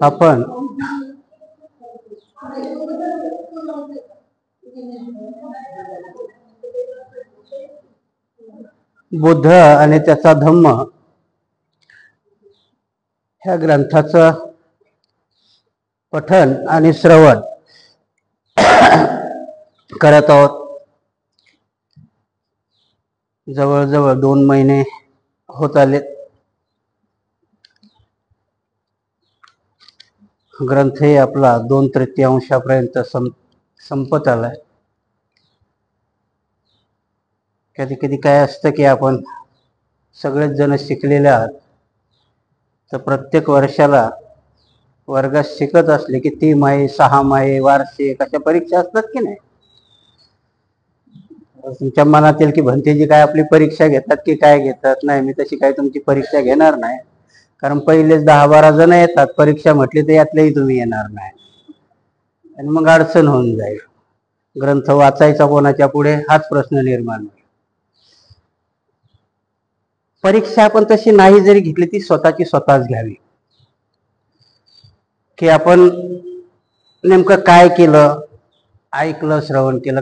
आपण बुद्ध आणि त्याचा धम्म ह्या ग्रंथाचं पठन आणि श्रवण करत आहोत. जवळजवळ 2 महिने होत आले. ग्रंथही आपला 2/3 संपत आलाय. कधी कधी काय असतं की आपण सगळेच जण शिकलेले आहात, तर प्रत्येक वर्षाला वर्गात शिकत असले की 3 माहे 6 माहे वार्षिक अशा परीक्षा असतात की नाही. तुमच्या मनात येईल की भंतेजी काय आपली परीक्षा घेतात की काय घेतात. नाही, मी तशी काय तुमची परीक्षा घेणार नाही, कारण पहिलेच 10-12 जण येतात. परीक्षा म्हटली तर यातलेही तुम्ही येणार नाही आणि मग अडचण होऊन जाईल. ग्रंथ वाचायचा कोणाच्या पुढे हाच प्रश्न निर्माण होईल. परीक्षा आपण तशी नाही जरी घेतली ती स्वतःची स्वतःच घ्यावी, की आपण नेमकं काय केलं, ऐकलं, श्रवण केलं.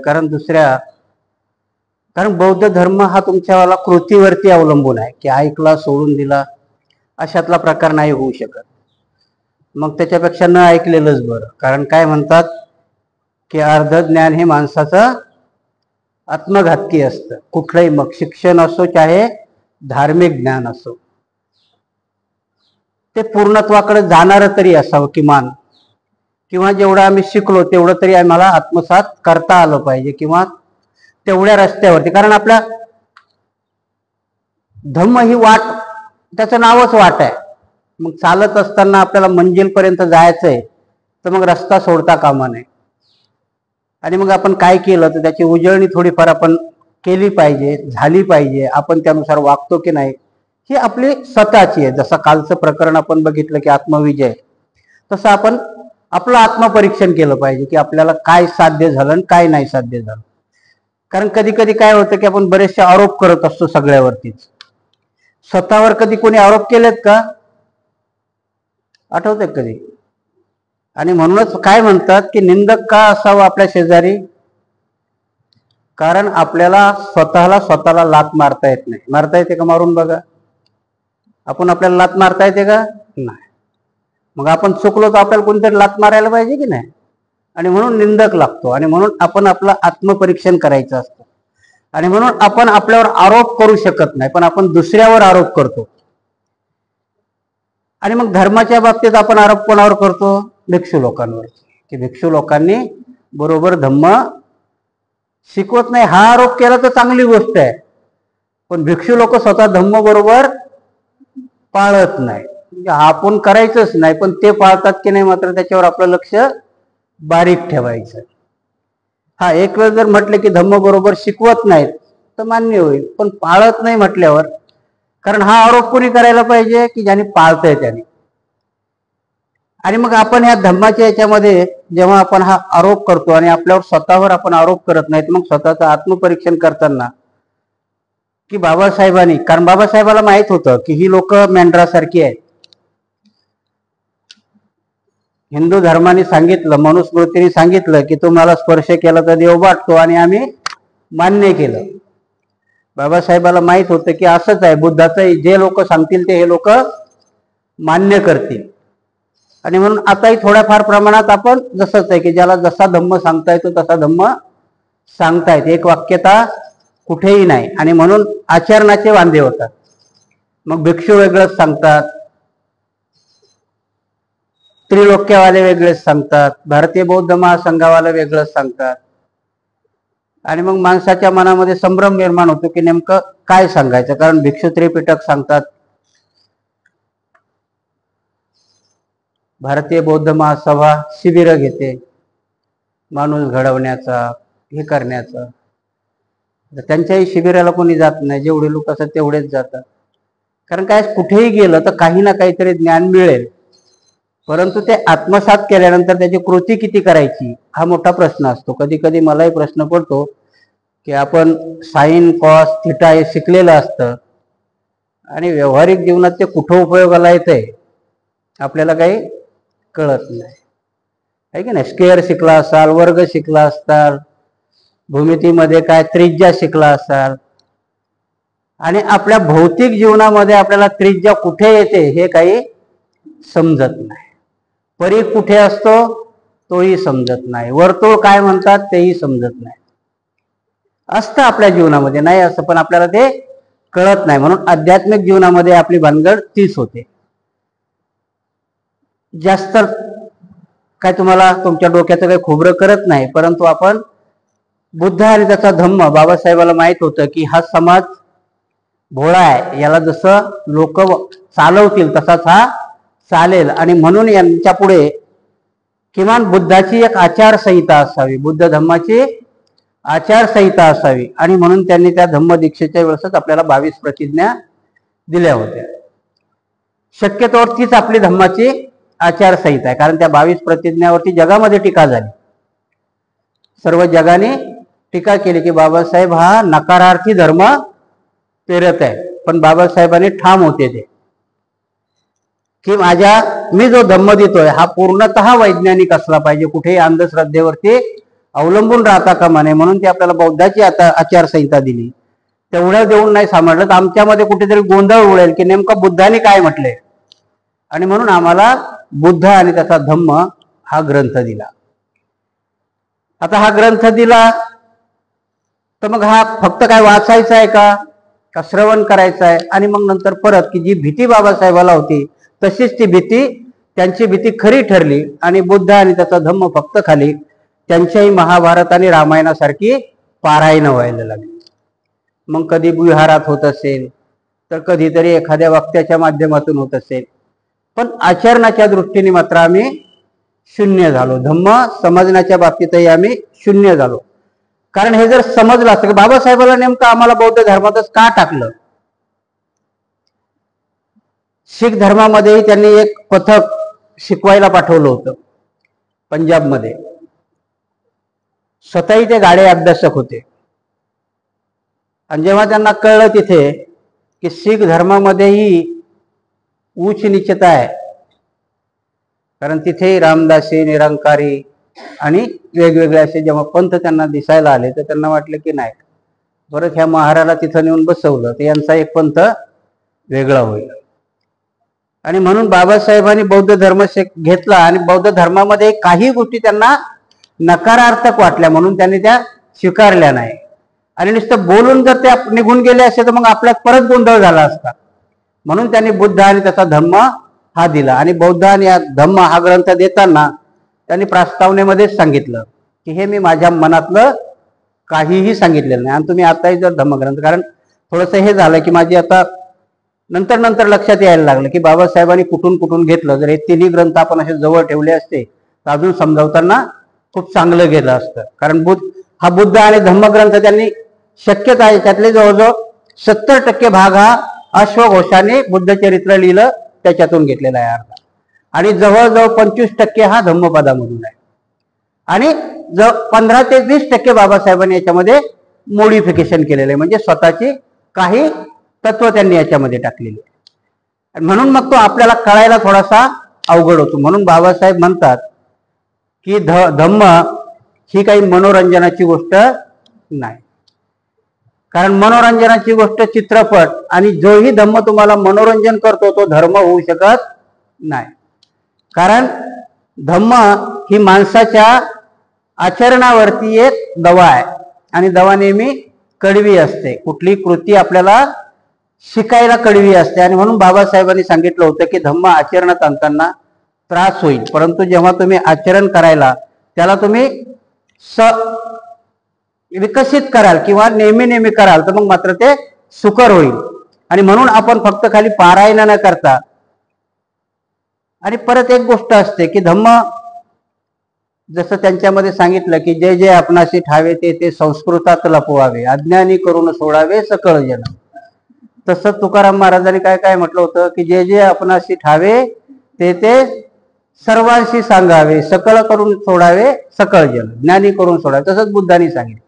कारण बौद्ध धर्म हा तुमच्यावाला कृतीवरती अवलंबून आहे, की ऐकला सोडून दिला अशातला प्रकार नाही होऊ शकत. मग त्याच्यापेक्षा न ऐकलेलंच बरं. कारण काय म्हणतात की अर्ध ज्ञान हे माणसाचं आत्मघातकी असतं. कुठलंही मग शिक्षण असो चाहे धार्मिक ज्ञान असो, ते पूर्णत्वाकडे जाणारं तरी असावं किमान, किंवा जेवढं आम्ही शिकलो तेवढं तरी आम्हाला आत्मसात करता आलं पाहिजे, किंवा तेवढ्या रस्त्यावरती. कारण आपल्या धम्म ही वाट, त्याचं नावच वाट आहे. मग चालत असताना आपल्याला मंजिलपर्यंत जायचंय, तर मग रस्ता सोडता कामा नये. आणि मग आपण काय केलं तर त्याची उजळणी थोडीफार आपण केली पाहिजे, झाली पाहिजे. आपण त्यानुसार वागतो की नाही ही आपली स्वतःची आहे. जसं कालचं प्रकरण आपण बघितलं की आत्मविजय, तसं आपण आपलं आत्मपरीक्षण केलं पाहिजे की आपल्याला काय साध्य झालं आणि काय नाही साध्य झालं. कारण कधी कधी काय होतं की आपण बरेचसे आरोप करत असतो सगळ्यावरतीच. स्वतःवर कधी कोणी आरोप केलेत का? आठवतंय कधी? आणि म्हणूनच काय म्हणतात की निंदक का असावं आपल्या शेजारी? कारण आपल्याला स्वतःला लात मारता येत नाही. मारता येते का? मारून बघा. आपण आपल्याला लात मारता येते का? नाही. मग आपण चुकलो तर आपल्याला कोणतरी लात मारायला पाहिजे की नाही. आणि म्हणून निंदक लागतो. आणि म्हणून आपण आपलं आत्मपरीक्षण करायचं असतं. आणि म्हणून आपण आपल्यावर आरोप करू शकत नाही, पण आपण दुसऱ्यावर आरोप करतो. आणि मग धर्माच्या बाबतीत आपण आरोप कोणावर करतो? भिक्षू लोकांवर, की भिक्षू लोकांनी बरोबर धम्म शिकवत नाही. हा आरोप केला तर चांगली गोष्ट आहे, पण भिक्षू लोक स्वतः धम्म बरोबर पाळत नाही. म्हणजे आपण करायचंच नाही, पण ते पाळतात की नाही मात्र त्याच्यावर आपलं लक्ष बारीक ठेवायचं. हा, एक वेळ जर म्हटले की धम्म बरोबर शिकवत नाहीत तर मान्य होईल, पण पाळत नाही म्हटल्यावर, कारण हा आरोप कोणी करायला पाहिजे? की ज्याने पाळतंय त्याने. आणि मग आपण या धम्माच्या याच्यामध्ये जेव्हा आपण हा आरोप करतो आणि आपल्यावर स्वतःवर आपण आरोप करत नाहीत, मग स्वतःचं आत्मपरीक्षण करताना की बाबासाहेबांनी, कारण बाबासाहेबाला माहित होतं की ही लोक मेंढरासारखी आहेत. हिंदू धर्माने सांगितलं, मनुस्मृतीने सांगितलं की तुम्हाला स्पर्श केला तर देव वाटतो, आणि आम्ही मान्य केलं. बाबासाहेबाला माहित होतं की असंच आहे, बुद्धाचं जे लोक सांगतील ते हे लोक मान्य करतील. आणि म्हणून आताही थोड्याफार प्रमाणात आपण जसंच आहे की ज्याला जसा धम्म सांगता येतो तसा धम्म सांगतायत. एक वाक्यता कुठेही नाही. आणि म्हणून आचरणाचे वांदे होतात. मग भिक्षू वेगळंच सांगतात, त्रिलोक्यवाले वेगळेच सांगतात, भारतीय बौद्ध महासंघावाले वेगळंच सांगतात. आणि मग माणसाच्या मनामध्ये संभ्रम निर्माण होतो की नेमकं काय सांगायचं. कारण भिक्षू त्रिपिटक सांगतात, भारतीय बौद्ध महासभा शिबिर घेते माणूस घडवण्याचा, हे करण्याचा. त्यांच्याही शिबिराला कोणी जात नाही. जेवढे लोक असतात तेवढेच जातात. कारण काय, कुठेही गेलं तर काही ना काहीतरी ज्ञान मिळेल, परंतु ते आत्मसात केल्यानंतर त्याची कृती किती करायची हा मोठा प्रश्न असतो. कधी कधी मलाही प्रश्न पडतो की आपण साइन कॉस थिटा हे शिकलेलं असतं, आणि व्यावहारिक जीवनात ते कुठं उपयोगाला येतंय आपल्याला काही कळत नाही, आहे की नाही. स्क्वेअर शिकला असाल, वर्ग शिकला असताल, भूमितीमध्ये काय त्रिज्या शिकला असाल, आणि आपल्या भौतिक जीवनामध्ये आपल्याला त्रिज्या कुठे येते हे काही समजत नाही. परीघ कुठे असतो तोही समजत नाही. वर्तुळ काय म्हणतात तेही समजत नाही. असतं आपल्या जीवनामध्ये, नाही असं पण आपल्याला ते कळत नाही. म्हणून आध्यात्मिक जीवनामध्ये आपली भानगड तीच होते. जास्त काय तुम्हाला तुमच्या डोक्याचं काही खोबरं करत नाही, परंतु आपण बुद्ध आणि त्याचा धम्म, बाबासाहेबाला माहित होतं की हा समाज भोळा आहे, याला जसं लोक चालवतील तसाच हा चालेल, आणि म्हणून यांच्या पुढे किमान बुद्धाची एक आचारसंहिता असावी, बुद्ध धम्माची आचारसंहिता असावी. आणि म्हणून त्यांनी त्या धम्मदीक्षेच्या वेळेसच आपल्याला 22 प्रतिज्ञा दिल्या होत्या. शक्यतोवर तीच आपली धम्माची आचारसंहिता आहे, कारण त्या 22 प्रतिज्ञावरती जगामध्ये टीका झाली. सर्व जगाने टीका केली की बाबासाहेब हा नकारार्थी धर्म पेरत आहे. पण बाबासाहेबांनी ठाम होते ते की मी जो धम्म देतोय हा पूर्णतः वैज्ञानिक असला पाहिजे, कुठेही अंधश्रद्धेवरती अवलंबून राहता कामा नये. म्हणून ते आपल्याला बौद्धाची आचारसंहिता दिली. तेवढं देऊन नाही सांभाळलं तर आमच्यामध्ये कुठेतरी गोंधळ उडेल की नेमकं बुद्धाने काय म्हटलंय, आणि म्हणून आम्हाला बुद्ध आणि त्याचा धम्म हा ग्रंथ दिला. आता हा ग्रंथ दिला तर मग हा फक्त काय वाचायचा आहे का श्रवण करायचं आहे? आणि मग नंतर परत की जी भीती बाबासाहेबाला होती तशीच ती भीती, त्यांची भीती खरी ठरली, आणि बुद्ध आणि त्याचा धम्म फक्त खाली त्यांच्याही महाभारत आणि रामायणासारखी पारायण व्हायला लागली. मग कधी विहारात होत असेल तर कधीतरी एखाद्या वक्त्याच्या माध्यमातून होत असेल, पण आचरणाच्या दृष्टीने मात्र आम्ही शून्य झालो. धम्म समजण्याच्या बाबतीतही आम्ही शून्य झालो. कारण हे जर समजलं असतं की बाबासाहेबाला नेमकं आम्हाला बौद्ध धर्मातच का टाकलं. शीख धर्मामध्येही त्यांनी एक पथक शिकवायला पाठवलं होतं पंजाबमध्ये. स्वतःही ते गाडे अभ्यासक होते. आणि जेव्हा त्यांना कळलं तिथे की शीख धर्मामध्येही उच्च नीचता आहे, कारण तिथेही रामदासी, निरंकारी आणि वेगवेगळे असे जेव्हा पंथ त्यांना दिसायला आले तर त्यांना वाटलं की नाही, परत ह्या महाराला तिथं नेऊन बसवलं तर यांचा एक पंथ वेगळा होईल. आणि म्हणून बाबासाहेबांनी बौद्ध धर्म घेतला, आणि बौद्ध धर्मामध्ये काही गोष्टी त्यांना नकारार्थक वाटल्या म्हणून त्यांनी त्या स्वीकारल्या नाही. आणि नुसतं बोलून जर त्या निघून गेले असते तर मग आपल्यात परत गोंधळ झाला असता. म्हणून त्यांनी बुद्ध आणि त्याचा धम्म हा दिला. आणि बौद्ध आणि धम्म हा ग्रंथ देताना त्यांनी प्रस्तावनेमध्येच सांगितलं की हे मी माझ्या मनातलं काहीही सांगितलेलं नाही. आणि तुम्ही आताही जर धम्मग्रंथ, कारण थोडंसं हे झालं की माझी आता नंतर लक्षात यायला लागलं की बाबासाहेबांनी कुठून कुठून घेतलं. जर हे तिन्ही ग्रंथ आपण असे जवळ ठेवले असते तर अजून समजावताना खूप चांगलं गेलं असतं. कारण हा बुद्ध आणि धम्मग्रंथ त्यांनी शक्यता आहे त्यातले जवळजवळ 70% भाग हा अश्वघोषाने बुद्धचरित्र लिहिलं त्याच्यातून घेतलेला आहे अर्धा, आणि जवळजवळ 25% हा धम्मपदामधून आहे. आणि 15 ते 20% बाबासाहेबांनी याच्यामध्ये मोडिफिकेशन केलेलं आहे, म्हणजे स्वतःची काही तत्व त्यांनी याच्यामध्ये टाकलेली आहे. म्हणून मग तो आपल्याला कळायला थोडासा अवघड होतो. म्हणून बाबासाहेब म्हणतात की धम्म ही काही मनोरंजनाची गोष्ट नाही. कारण मनोरंजनाची गोष्ट चित्रपट, आणि जोही धम्म तुम्हाला मनोरंजन करतो तो धर्म होऊ शकत नाही. कारण धम्म ही माणसाच्या आचरणावरती एक दवा आहे, आणि दवा नेहमी कडवी असते. कुठली कृती आपल्याला शिकायला कडवी असते. आणि म्हणून बाबासाहेबांनी सांगितलं होतं की धम्म आचरणात आणताना त्रास होईल, परंतु जेव्हा तुम्ही आचरण करायला त्याला तुम्ही विकसित कराल किंवा नेहमी कराल तर मग मात्र ते सुकर होईल. आणि म्हणून आपण फक्त खाली पारायण न करता, आणि परत एक गोष्ट असते की धम्म जसं त्यांच्यामध्ये सांगितलं की जे जे आपणाशी ठावे ते संस्कृतात लपवावे, अज्ञानी करून सोडावे सकळ जन. तसं तुकाराम महाराजांनी काय म्हटलं होतं की जे जे आपणाशी ठावे ते सर्वांशी सांगावे, सकळ करून सोडावे सकळ जन, ज्ञानी करून सोडावे. तसंच बुद्धांनी सांगितलं.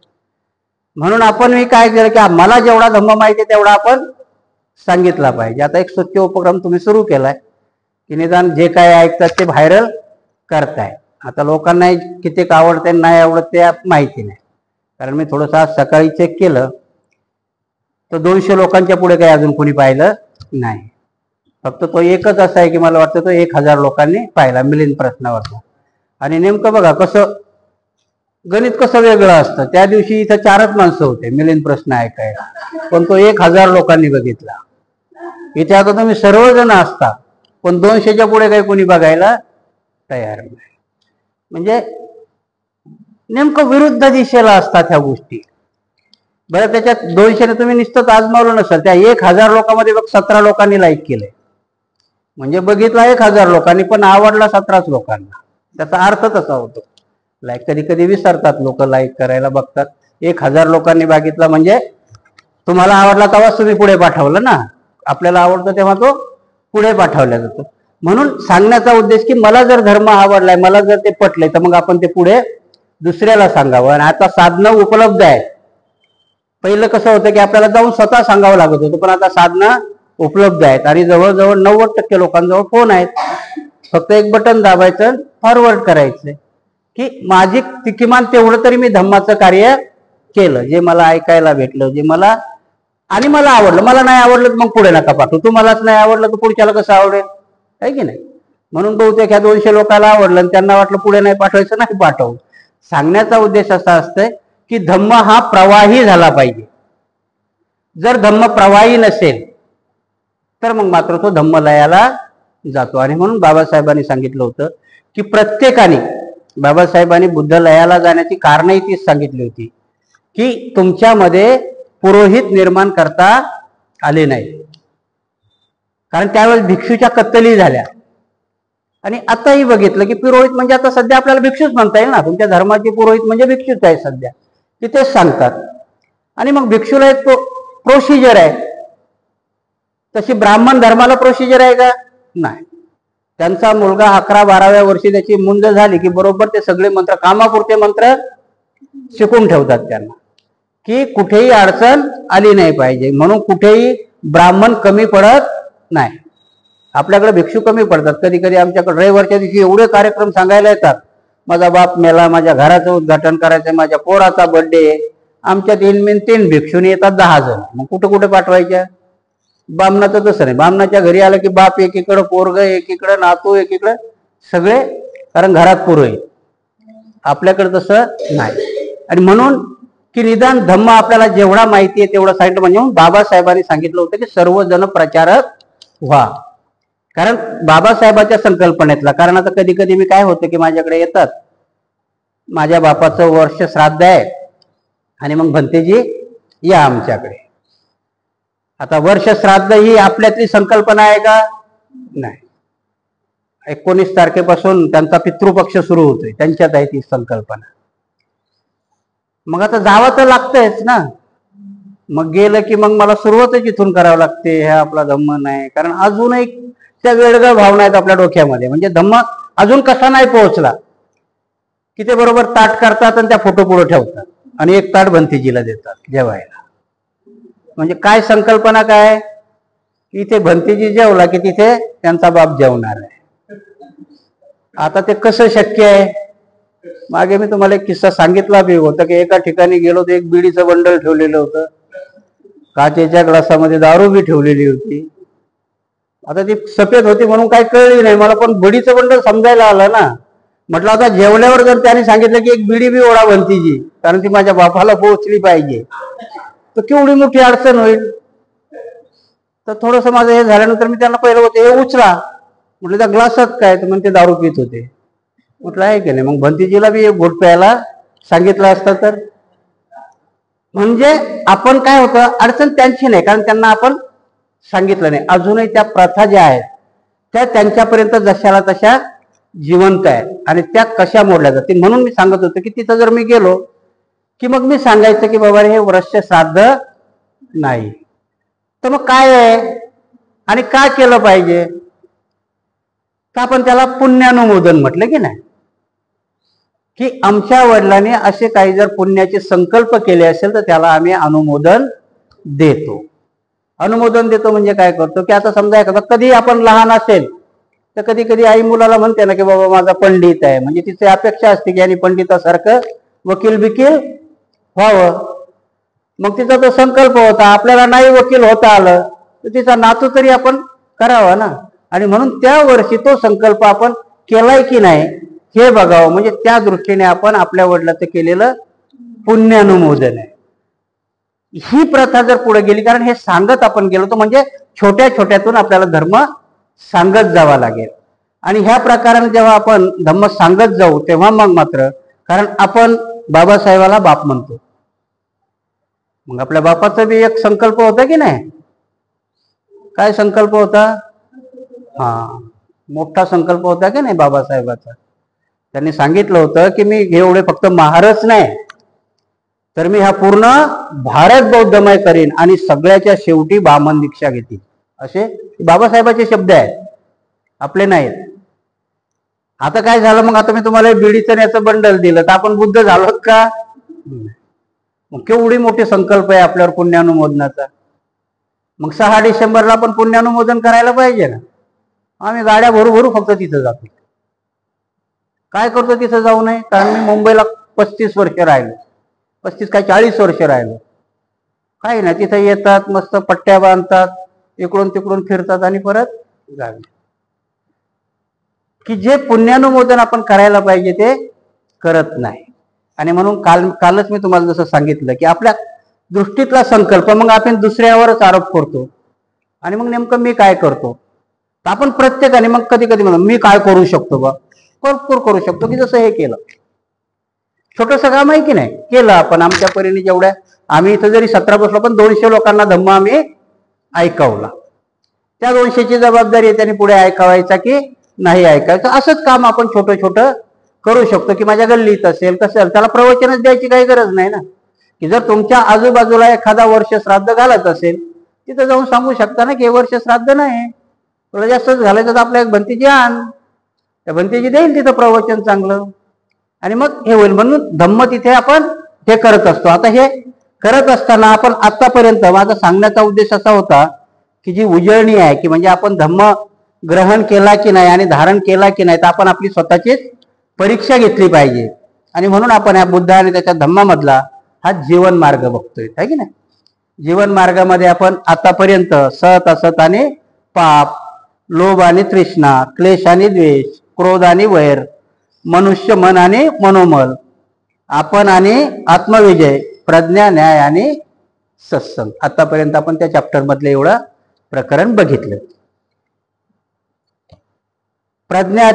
म्हणून आपण मी काय केलं की मला जेवढा धम्म माहिती आहे तेवढा आपण सांगितला पाहिजे. आता एक स्वच्छ उपक्रम तुम्ही सुरू केलाय की निदान जे काय ऐकतात ते व्हायरल करताय. आता लोकांना किती आवडते नाही आवडत ते माहिती नाही, कारण मी थोडंसं आज सकाळी चेक केलं तर 200 लोकांच्या पुढे काही अजून कोणी पाहिलं नाही. फक्त तो एकच असा आहे की मला वाटतं तो 1000 लोकांनी पाहिला मिलिंद प्रश्नावरचा. आणि नेमकं बघा कसं गणित कसं वेगळं असतं. त्या दिवशी इथं 4च माणसं होते मिलिंद प्रश्न ऐकायला, पण तो 1000 लोकांनी बघितला. इथे आता तुम्ही सर्वजण असता पण 200च्या पुढे काही कोणी बघायला तयार नाही. म्हणजे नेमकं विरुद्ध दिशेला असतात ह्या गोष्टी. बरं, त्याच्यात 200ने तुम्ही नुसतंच आजमावलं नसेल, त्या 1000 लोकांमध्ये बघ 17 लोकांनी लाईक केलंय. म्हणजे बघितला 1000 लोकांनी पण आवडला 17च लोकांना. त्याचा अर्थ तसा होतो. लाईक कधी कधी विसरतात लोक लाईक करायला बघतात. 1000 लोकांनी बघितला म्हणजे तुम्हाला आवडला तेव्हाच तुम्ही पुढे पाठवलं ना. आपल्याला आवडतं तेव्हा तो पुढे पाठवला जातो. म्हणून सांगण्याचा उद्देश की मला जर धर्म आवडलाय, मला जर ते पटलंय तर मग आपण ते पुढे दुसऱ्याला सांगावं. आणि आता साधनं उपलब्ध आहे. पहिलं कसं होतं की आपल्याला जाऊन स्वतः सांगावं लागत होतं, पण आता साधनं उपलब्ध आहेत आणि जवळजवळ 90% लोकांजवळ फोन आहेत. फक्त एक बटन दाबायचं, फॉरवर्ड करायचं की माझी किमान तेवढं तरी मी धम्माचं कार्य केलं, जे मला ऐकायला भेटलं, जे मला आणि मला आवडलं. मला नाही आवडलं तर मग पुढे नका पाठवू. तुम्हालाच नाही आवडलं तर पुढच्याला कसं आवडेल, आहे की नाही. म्हणून बहुतेक ह्या 200 लोकांना आवडलं आणि त्यांना वाटलं पुढे नाही पाठवायचं, नाही पाठवू. सांगण्याचा उद्देश असा असतोय की धम्म हा प्रवाही झाला पाहिजे. जर धम्म प्रवाही नसेल तर मग मात्र तो धम्मलयाला जातो. आणि म्हणून बाबासाहेबांनी सांगितलं होतं की प्रत्येकाने, बाबासाहेबांनी बुद्धलयाला जाण्याची कारणही तीच सांगितली होती की तुमच्यामध्ये पुरोहित निर्माण करता आले नाही. कारण त्यावेळेस भिक्षूच्या कत्तली झाल्या. आणि आताही बघितलं की पुरोहित म्हणजे आता सध्या आपल्याला भिक्षूच म्हणता येईल ना. तुमच्या धर्माचे पुरोहित म्हणजे भिक्षूच आहे सध्या, ते तेच सांगतात. आणि मग भिक्षूला एक प्रोसिजर आहे. तशी ब्राह्मण धर्माला प्रोसिजर आहे का? नाही. त्यांचा मुलगा 11-12व्या वर्षी त्याची मुंज झाली की बरोबर ते सगळे मंत्र, कामापुरते मंत्र शिकून ठेवतात त्यांना, की कुठेही अडचण आली नाही पाहिजे. म्हणून कुठेही ब्राह्मण कमी पडत नाही. आपल्याकडे भिक्षू कमी पडतात. कधी कधी आमच्याकडे रविवारच्या दिवशी एवढे कार्यक्रम सांगायला येतात. माझा बाप मेला, माझ्या घराचं उद्घाटन करायचं, माझ्या पोराचा बर्थडे. आमच्या 3 भिक्षूनी येतात 10 जण. मग कुठं कुठे पाठवायच्या? बामणाचं तसं नाही. बामणाच्या घरी आलं की बाप एकीकडं, पोरग एकीकडं, नातू एकीकडं, सगळे, कारण घरात पुरोहित. आपल्याकडे तसं नाही. आणि म्हणून की निदान धम्म आपल्याला जेवढा माहिती आहे तेवढं सांगितलं. म्हणजे बाबासाहेबांनी सांगितलं होतं की सर्वजण प्रचारक व्हा. कारण बाबासाहेबाच्या संकल्पनेतला. कारण आता कधी कधी मी काय होतं की माझ्याकडे येतात, माझ्या बापाचं वर्ष श्राद्ध आहे आणि मग भंतेजी या आमच्याकडे. आता वर्ष श्राद्ध ही आपल्यातली संकल्पना आहे का? नाही. 19 तारखेपासून त्यांचा पितृपक्ष सुरू होतोय, त्यांच्यात आहे ती संकल्पना. मग आता जावं तर लागतंयच ना. मग गेलं की मग मला सुरुवातच इथून करावं लागते. हे आपला धम्म नाही. कारण अजूनही त्या वेगळ्या भावना आहेत आपल्या डोक्यामध्ये. म्हणजे धम्म अजून कसा नाही पोहोचला की ते बरोबर ताट करतात आणि त्या फोटो पुढे ठेवतात आणि एक ताट भंतीजीला देतात जेवायला. म्हणजे काय संकल्पना काय की इथे भंतीजी जेवला की तिथे त्यांचा बाप जेवणार आहे. आता ते कसं शक्य आहे? मागे मी तुम्हाला एक किस्सा सांगितला बी होता की एका ठिकाणी गेलो तर एक बिडीचं बंडल ठेवलेलं होतं, काचेच्या ग्लासामध्ये दारू बी ठेवलेली होती. आता ती सफेद होती म्हणून काही कळली नाही मला, पण बिडीचं बंडल समजायला आलं ना. म्हटलं आता जेवल्यावर जर त्याने सांगितलं की एक बिडी बी ओढा भंतीजी, कारण ती माझ्या बापाला पोहोचली पाहिजे, तर केवढी मोठी अडचण होईल. तर थोडस माझं हे झाल्यानंतर मी त्यांना पहिलं होतं हे उचला. म्हटलं त्या ग्लासात काय? तर म्हणते दारू पित होते. म्हटलं आहे की नाही. मग भंतीजीला बी एक घोट प्यायला सांगितलं असतं तर. म्हणजे आपण काय होतं, अडचण त्यांची नाही, कारण त्यांना आपण सांगितलं नाही. अजूनही त्या प्रथा ज्या आहेत त्या त्यांच्यापर्यंत जशाला तशा जिवंत आहेत आणि त्या कशा मोडल्या जातील. म्हणून मी सांगत होतो की तिथं जर मी गेलो की मग मी सांगायचं की बाबा हे वर्ष श्राद्ध नाही. तर मग काय आहे आणि काय केलं पाहिजे? तर आपण त्याला पुण्यानुमोदन म्हटलं की नाही, की आमच्या वडिलांनी असे काही जर पुण्याचे संकल्प केले असेल तर त्याला आम्ही अनुमोदन देतो. अनुमोदन देतो म्हणजे काय करतो की आता समजा एखादा कधी आपण लहान असेल तर कधी कधी आई मुलाला म्हणते ना की बाबा माझा पंडित आहे, म्हणजे तिची अपेक्षा असते की यांनी पंडितासारखं वकील बिकील व्हावं. मग तिचा तो संकल्प होता, आपल्याला नाही वकील होता आलं तर तिचा नातू तरी आपण करावा ना. आणि म्हणून त्या वर्षी तो संकल्प आपण केलाय की नाही हे बघावं, म्हणजे त्या दृष्टीने आपण आपल्या वडिलाचं केलेलं पुण्यानुमोदन आहे. ही प्रथा जर पुढे गेली, कारण हे सांगत आपण गेलो तर म्हणजे छोट्या छोट्यातून आपल्याला धर्म सांगत जावा लागेल. आणि ह्या प्रकाराने जेव्हा आपण धम्म सांगत जाऊ तेव्हा मग मात्र, कारण आपण बाबासाहेबाला बाप म्हणतो, मग आपल्या बापाचा बी एक संकल्प होता की नाही. काय संकल्प होता? मोठा संकल्प होता की नाही बाबासाहेबाचा. त्यांनी सांगितलं होतं की मी एवढे फक्त महारच नाही तर मी हा पूर्ण भारत बौद्धमय करीन आणि सगळ्याच्या शेवटी बामन दीक्षा घेतील, असे बाबासाहेबाचे शब्द आहेत, आपले नाहीत. आता काय झालं मग, आता मी तुम्हाला बीडीचं याचं बंडल दिलं तर आपण बुद्ध झालोत का? मग केवढी मोठी संकल्प आहे आपल्यावर पुण्यानुमोदनाचा. मग 6 डिसेंबरला आपण पुण्यानुमोदन करायला पाहिजे ना. आम्ही गाड्या भरू फक्त तिथं जातो. काय करतो तिथं जाऊ नये? कारण मी मुंबईला 35 वर्ष राहिलो, 35 काय 40 वर्ष राहिलो. काही ना तिथं येतात, मस्त पट्ट्या बांधतात, इकडून तिकडून फिरतात आणि परत गावी. की जे पुण्यानुमोदन आपण करायला पाहिजे ते करत नाही. आणि म्हणून कालच मी तुम्हाला जसं सांगितलं की आपल्या दृष्टीतला संकल्प मग आपण दुसऱ्यावरच आरोप करतो. आणि मग नेमकं मी काय करतो? तर आपण प्रत्येकाने मग कधी कधी म्हणतो मी काय करू शकतो बा, भरपूर करू शकतो. की जसं हे केलं, छोटस काम आहे की नाही, केलं आपण आमच्या परीने जेवढ्या. आम्ही इथं जरी 17 बसलो पण 200 लोकांना धम्म आम्ही ऐकवला. त्या 200ची जबाबदारी आहे त्यांनी पुढे ऐकावायचा की नाही ऐकायचं. असंच काम आपण छोटं छोटं करू शकतो. की माझ्या गल्लीत असेल कसं, त्याला प्रवचनच द्यायची काही गरज नाही ना. की जर तुमच्या आजूबाजूला एखादा वर्ष श्राद्ध घालत असेल तिथं जाऊन सांगू शकता ना की हे वर्ष श्राद्ध नाही, तुला जास्तच घालायचं तर आपल्या एक भंतीची आण, त्या भंतीची देईल तिथं प्रवचन चांगलं आणि मग हे होईल. म्हणून धम्म तिथे आपण हे करत असतो. आता हे करत असताना आपण आतापर्यंत माझा सांगण्याचा उद्देश असा होता की जी उजळणी आहे की म्हणजे आपण धम्म ग्रहण केला की नाही आणि धारण केला की नाही तर आपण आपली स्वतःचीच परीक्षा घेतली पाहिजे. आणि म्हणून आपण या बुद्ध आणि त्याच्या धम्मामधला हा जीवन मार्ग बघतोय, है की नाही. जीवन मार्गामध्ये आपण आतापर्यंत सत असत आणि पाप, लोभ आणि तृष्णा, क्लेश आणि द्वेष, क्रोध आणि वैर, मनुष्य मन आणि मनोमल, आपण आणि आत्मविजय, प्रज्ञा, न्याय आणि सत्संग, आतापर्यंत आपण त्या चॅप्टर मधले एवढं प्रकरण बघितलं. प्रज्ञा,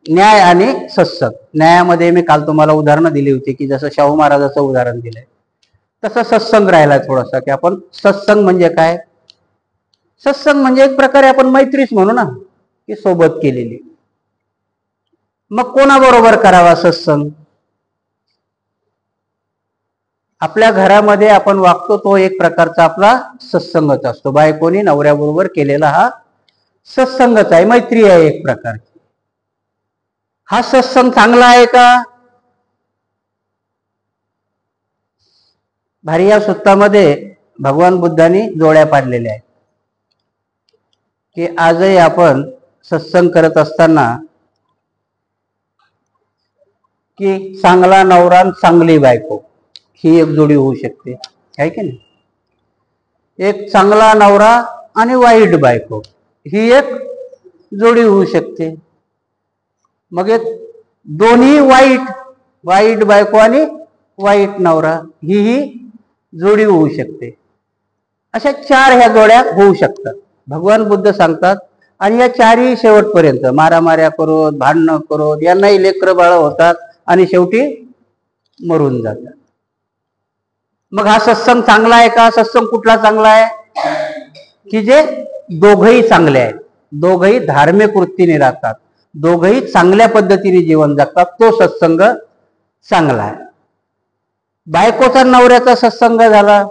न्याय आणि सत्संग. न्यायामध्ये मी काल तुम्हाला उदाहरणं दिली होती की जसं शाहू महाराजाचं उदाहरण दिलंय तसं सत्संग राहिला थोडासा. की आपण सत्संग म्हणजे काय? सत्संग म्हणजे एक प्रकारे आपण मैत्रीच म्हणू ना, की सोबत केलेली. मग कोणाबरोबर करावा सत्संग? आपल्या घरामध्ये आपण वागतो तो एक प्रकारचा आपला सत्संगच असतो. बायकोनी नवऱ्याबरोबर केलेला हा सत्संगच आहे, मैत्री आहे एक प्रकारची. हा सत्संग चांगला आहे का? भारी या सुत्तामध्ये भगवान बुद्धांनी जोड्या पाडलेल्या आहेत की आजही आपण सत्संग करत असताना की चांगला नवरा चांगली बायको ही एक जोडी होऊ शकते, आहे की नाही. एक चांगला नवरा आणि वाईट बायको ही एक जोडी होऊ शकते. मग एक दोन्ही वाईट बायको आणि वाईट नवरा ही जोडी होऊ शकते. अशा 4 ह्या जोड्या होऊ शकतात, भगवान बुद्ध सांगतात. आणि या 4ही शेवटपर्यंत मारामाऱ्या करोत, भांडणं करोत, यांनाही लेकरं बाळ होतात आणि शेवटी मरून जातात. मग हा सत्संग चांगला आहे का? सत्संग कुठला चांगला आहे? की जे दोघही चांगले आहेत, दोघही धार्मिक वृत्तीने राहतात, दोघही चांगल्या पद्धतीने जीवन जगतात, तो सत्संग चांगला आहे. बायकोचा नवऱ्याचा सत्संग झाला,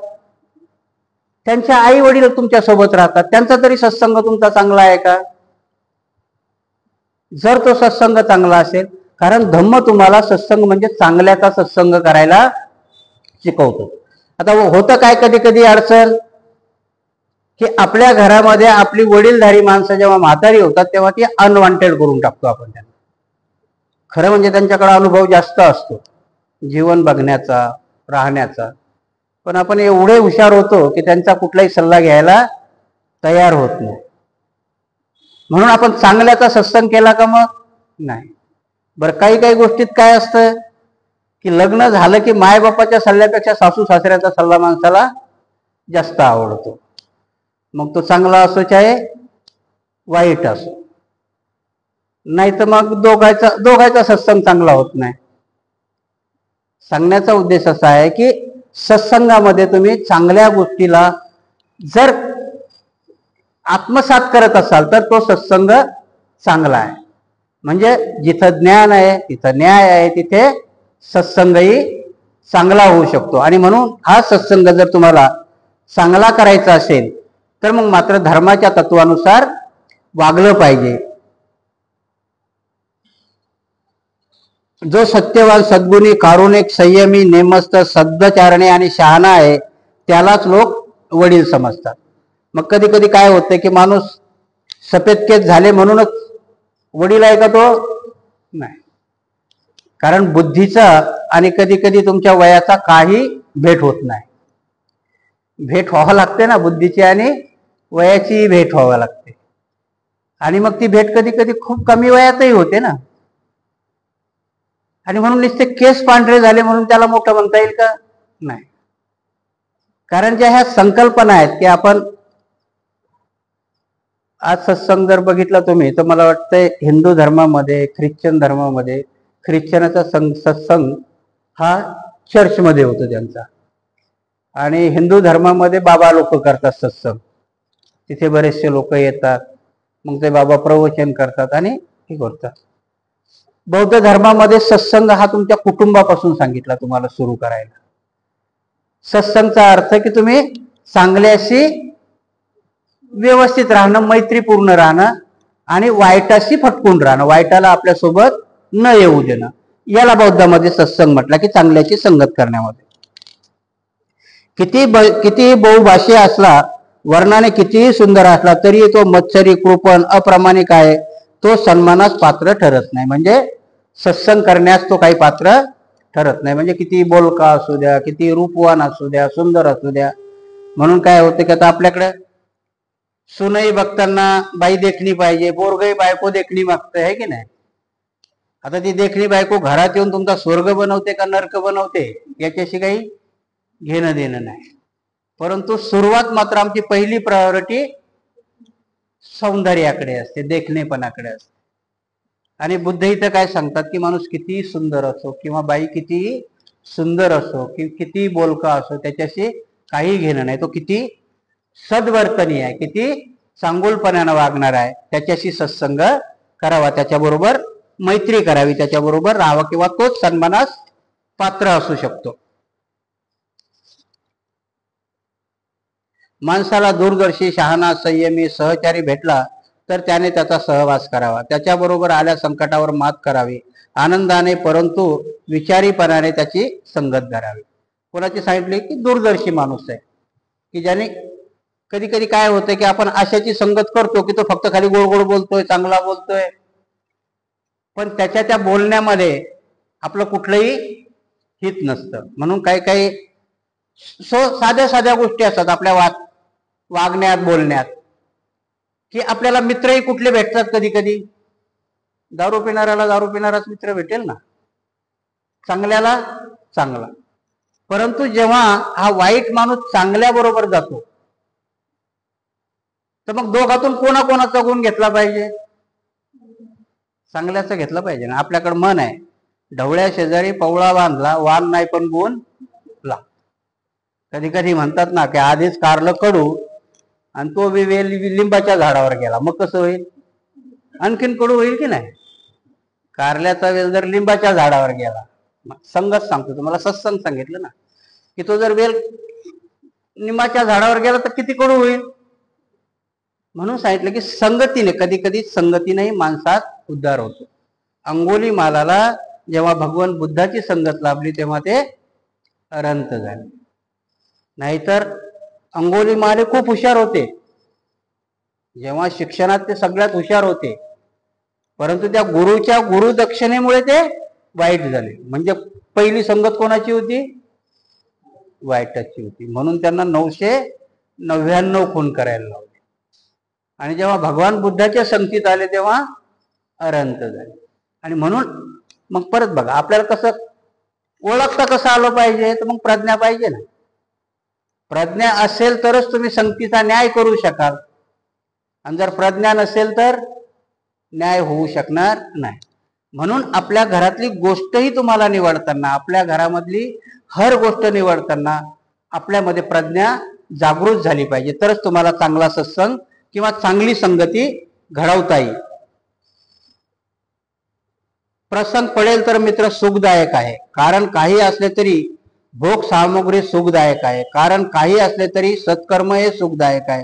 त्यांच्या आई वडील तुमच्या सोबत राहतात, त्यांचा तरी सत्संग तुमचा चांगला आहे का? जर तो सत्संग चांगला असेल, कारण धम्म तुम्हाला सत्संग म्हणजे चांगल्याचा सत्संग करायला शिकवतो. आता होतं काय कधी कधी अडचण की आपल्या घरामध्ये आपली वडीलधारी माणसं जेव्हा म्हातारी होतात तेव्हा ती अनवॉन्टेड करून टाकतो आपण त्यांना. खरं म्हणजे त्यांच्याकडे अनुभव जास्त असतो जीवन बघण्याचा, राहण्याचा, पण आपण एवढे हुशार होतो की त्यांचा कुठलाही सल्ला घ्यायला तयार होत नाही. म्हणून आपण चांगल्याचा सत्संग केला का मग नाही. बरं, काही काही गोष्टीत काय असतं की लग्न झालं की मायबापाच्या सल्ल्यापेक्षा सासू सासऱ्याचा सल्ला माणसाला जास्त आवडतो. मग तो चांगला असो चाहे वाईट असो, नाही तर मग दोघांचा सत्संग चांगला होत नाही. सांगण्याचा उद्देश असा आहे की सत्संगामध्ये तुम्ही चांगल्या गोष्टीला जर आत्मसात करत असाल तर तो सत्संग चांगला आहे. म्हणजे जिथं ज्ञान आहे, तिथं न्याय आहे, तिथे सत्संगही चांगला होऊ शकतो. आणि म्हणून हा सत्संग जर तुम्हाला चांगला करायचा असेल तर मग मात्र धर्माच्या तत्वानुसार वागलं पाहिजे. जो सत्यवान, सद्गुणी, कारुणिक, संयमी, नेमस्त, सद्चारणे आणि शहाणा आहे त्यालाच लोक वडील समजतात. मग कधी कधी काय होते की माणूस सफेद केस झाले म्हणूनच वडील आहे का तो? नाही. कारण बुद्धीचा आणि कधी कधी तुमच्या वयाचा काही भेट होत नाही. भेट व्हावं लागते ना, बुद्धीची आणि वयाची भेट व्हावं लागते. आणि मग ती भेट कधी कधी खूप कमी वयातही होते ना. आणि म्हणून नुसते केस पांढरे झाले म्हणून त्याला मोठं म्हणता येईल का? नाही. कारण ज्या ह्या संकल्पना आहेत की आपण आज सत्संग जर बघितला तुम्ही तर मला वाटतंय हिंदू धर्मामध्ये, ख्रिश्चन धर्मामध्ये ख्रिश्चनाचा सत्संग हा चर्चमध्ये होतो त्यांचा, आणि हिंदू धर्मामध्ये बाबा लोक करतात सत्संग. तिथे बरेचसे लोक येतात, मग ते बाबा प्रवचन करतात आणि हे करतात. बौद्ध धर्मामध्ये सत्संग हा तुमच्या कुटुंबापासून सांगितला तुम्हाला सुरू करायला. सत्संगचा अर्थ की तुम्ही चांगल्याशी व्यवस्थित राहणं, मैत्रीपूर्ण राहणं आणि वाईटाशी फटकून राहणं, वाईटाला आपल्यासोबत न येऊ देणं, याला बौद्धामध्ये सत्संग म्हटलं की चांगल्याची संगत करण्यामध्ये. कितीही बहुभाषी असला, वर्णाने कितीही सुंदर असला तरी तो मत्सरी, कृपण, अप्रामाणिक आहे, तो सन्मानास पात्र ठरत नाही. म्हणजे सत्संग करण्यास तो काही पात्र ठरत नाही. म्हणजे किती बोलका असू द्या, किती रूपवान असू द्या, सुंदर असू द्या. म्हणून काय होते की आता आपल्याकडे सुनई बघताना बाई देखणी पाहिजे, पोरगही बायको देखणी मागतं, आहे की नाही. आता ती देखणी बायको घरात येऊन तुमचा स्वर्ग बनवते का नरक बनवते याच्याशी काही घेणं देणं नाही. परंतु सुरुवात मात्र आमची पहिली प्रायोरिटी सौंदर्याकडे असते, देखणेपणाकडे असते. आणि बुद्ध इथं काय सांगतात की माणूस किती सुंदर असो किंवा बाई किती सुंदर असो कि किती बोलका असो, त्याच्याशी काही घेणं नाही. तो किती सद्वर्तनी आहे, किती चांगुलपणानं वागणार आहे, त्याच्याशी सत्संग करावा, त्याच्याबरोबर मैत्री करावी, त्याच्याबरोबर राहावं, किंवा तोच सन्मानास पात्र असू शकतो. माणसाला दूरदर्शी, शहाणा, संयमी, सहचारी भेटला तर त्याने त्याचा सहवास करावा, त्याच्याबरोबर आल्या संकटावर मात करावी, आनंदाने परंतु विचारीपणाने त्याची संगत करावी. कोणाची सांगितले की दूरदर्शी माणूस आहे की ज्याने, कधी कधी काय होतं की आपण अशाची संगत करतो की तो फक्त खाली गोड गोड बोलतोय, चांगला बोलतोय, पण त्याच्या त्या बोलण्यामध्ये आपलं कुठलंही हित नसतं. म्हणून काही काही साध्या साध्या गोष्टी असतात आपल्या वागण्यात, बोलण्यात, की आपल्याला मित्रही कुठले भेटतात. कधी कधी दारू पिणाऱ्याला दारू पिणाराच मित्र भेटेल ना, चांगल्याला चांगला. परंतु जेव्हा हा वाईट माणूस चांगल्या बरोबर जातो तर मग दोघातून कोणाकोणाचा गुण घेतला पाहिजे? चांगल्याचा घेतला पाहिजे ना. आपल्याकडे मन आहे, ढवळ्या शेजारी पवळा बांधला, वान नाही पण गुण ला. कधी कधी म्हणतात ना की आधीच कारलं कडू आणि तो लिंबाच्या झाडावर गेला, मग कसं होईल? आणखीन कडू होईल की नाही. कारल्याचा वेल जर लिंबाच्या झाडावर गेला, संगत सांगतो तुम्हाला, सत्संग सांगितलं ना, की तो जर वेल लिंबाच्या झाडावर गेला तर किती कडू होईल. म्हणून सांगितलं की संगतीने, कधी कधी संगतीनेही माणसात उद्धार होतो. अंगोली मालाला जेव्हा भगवान बुद्धाची संगत लाभली तेव्हा ते अरंत झाले. नाहीतर अंगोली माले खूप हुशार होते, जेव्हा शिक्षणात ते सगळ्यात हुशार होते, परंतु त्या गुरुच्या गुरुदक्षिणेमुळे ते वाईट झाले. म्हणजे पहिली संगत कोणाची होती? वाईटाची होती. म्हणून त्यांना 999 खून करायला लावले. आणि जेव्हा भगवान बुद्धाच्या संगतीत आले तेव्हा अरंत झाले. आणि म्हणून मग परत बघा, आपल्याला कसं ओळखता कसं आलं पाहिजे? तर मग प्रज्ञा पाहिजे ना. प्रज्ञा असेल तरच तुम्ही संगतीचा न्याय करू शकाल, आणि जर प्रज्ञा नसेल तर न्याय होऊ शकणार नाही. म्हणून आपल्या घरातली गोष्टही तुम्हाला निवडताना, आपल्या घरामधली हर गोष्ट निवडताना आपल्यामध्ये प्रज्ञा जागृत झाली पाहिजे, तरच तुम्हाला चांगला सत्संग किंवा चांगली संगती घडवता येईल. प्रसंग पडेल तर मित्र सुखदायक आहे, कारण काही असले तरी भोग सामग्री सुखदायक आहे, कारण काही असले तरी सत्कर्म हे सुखदायक आहे.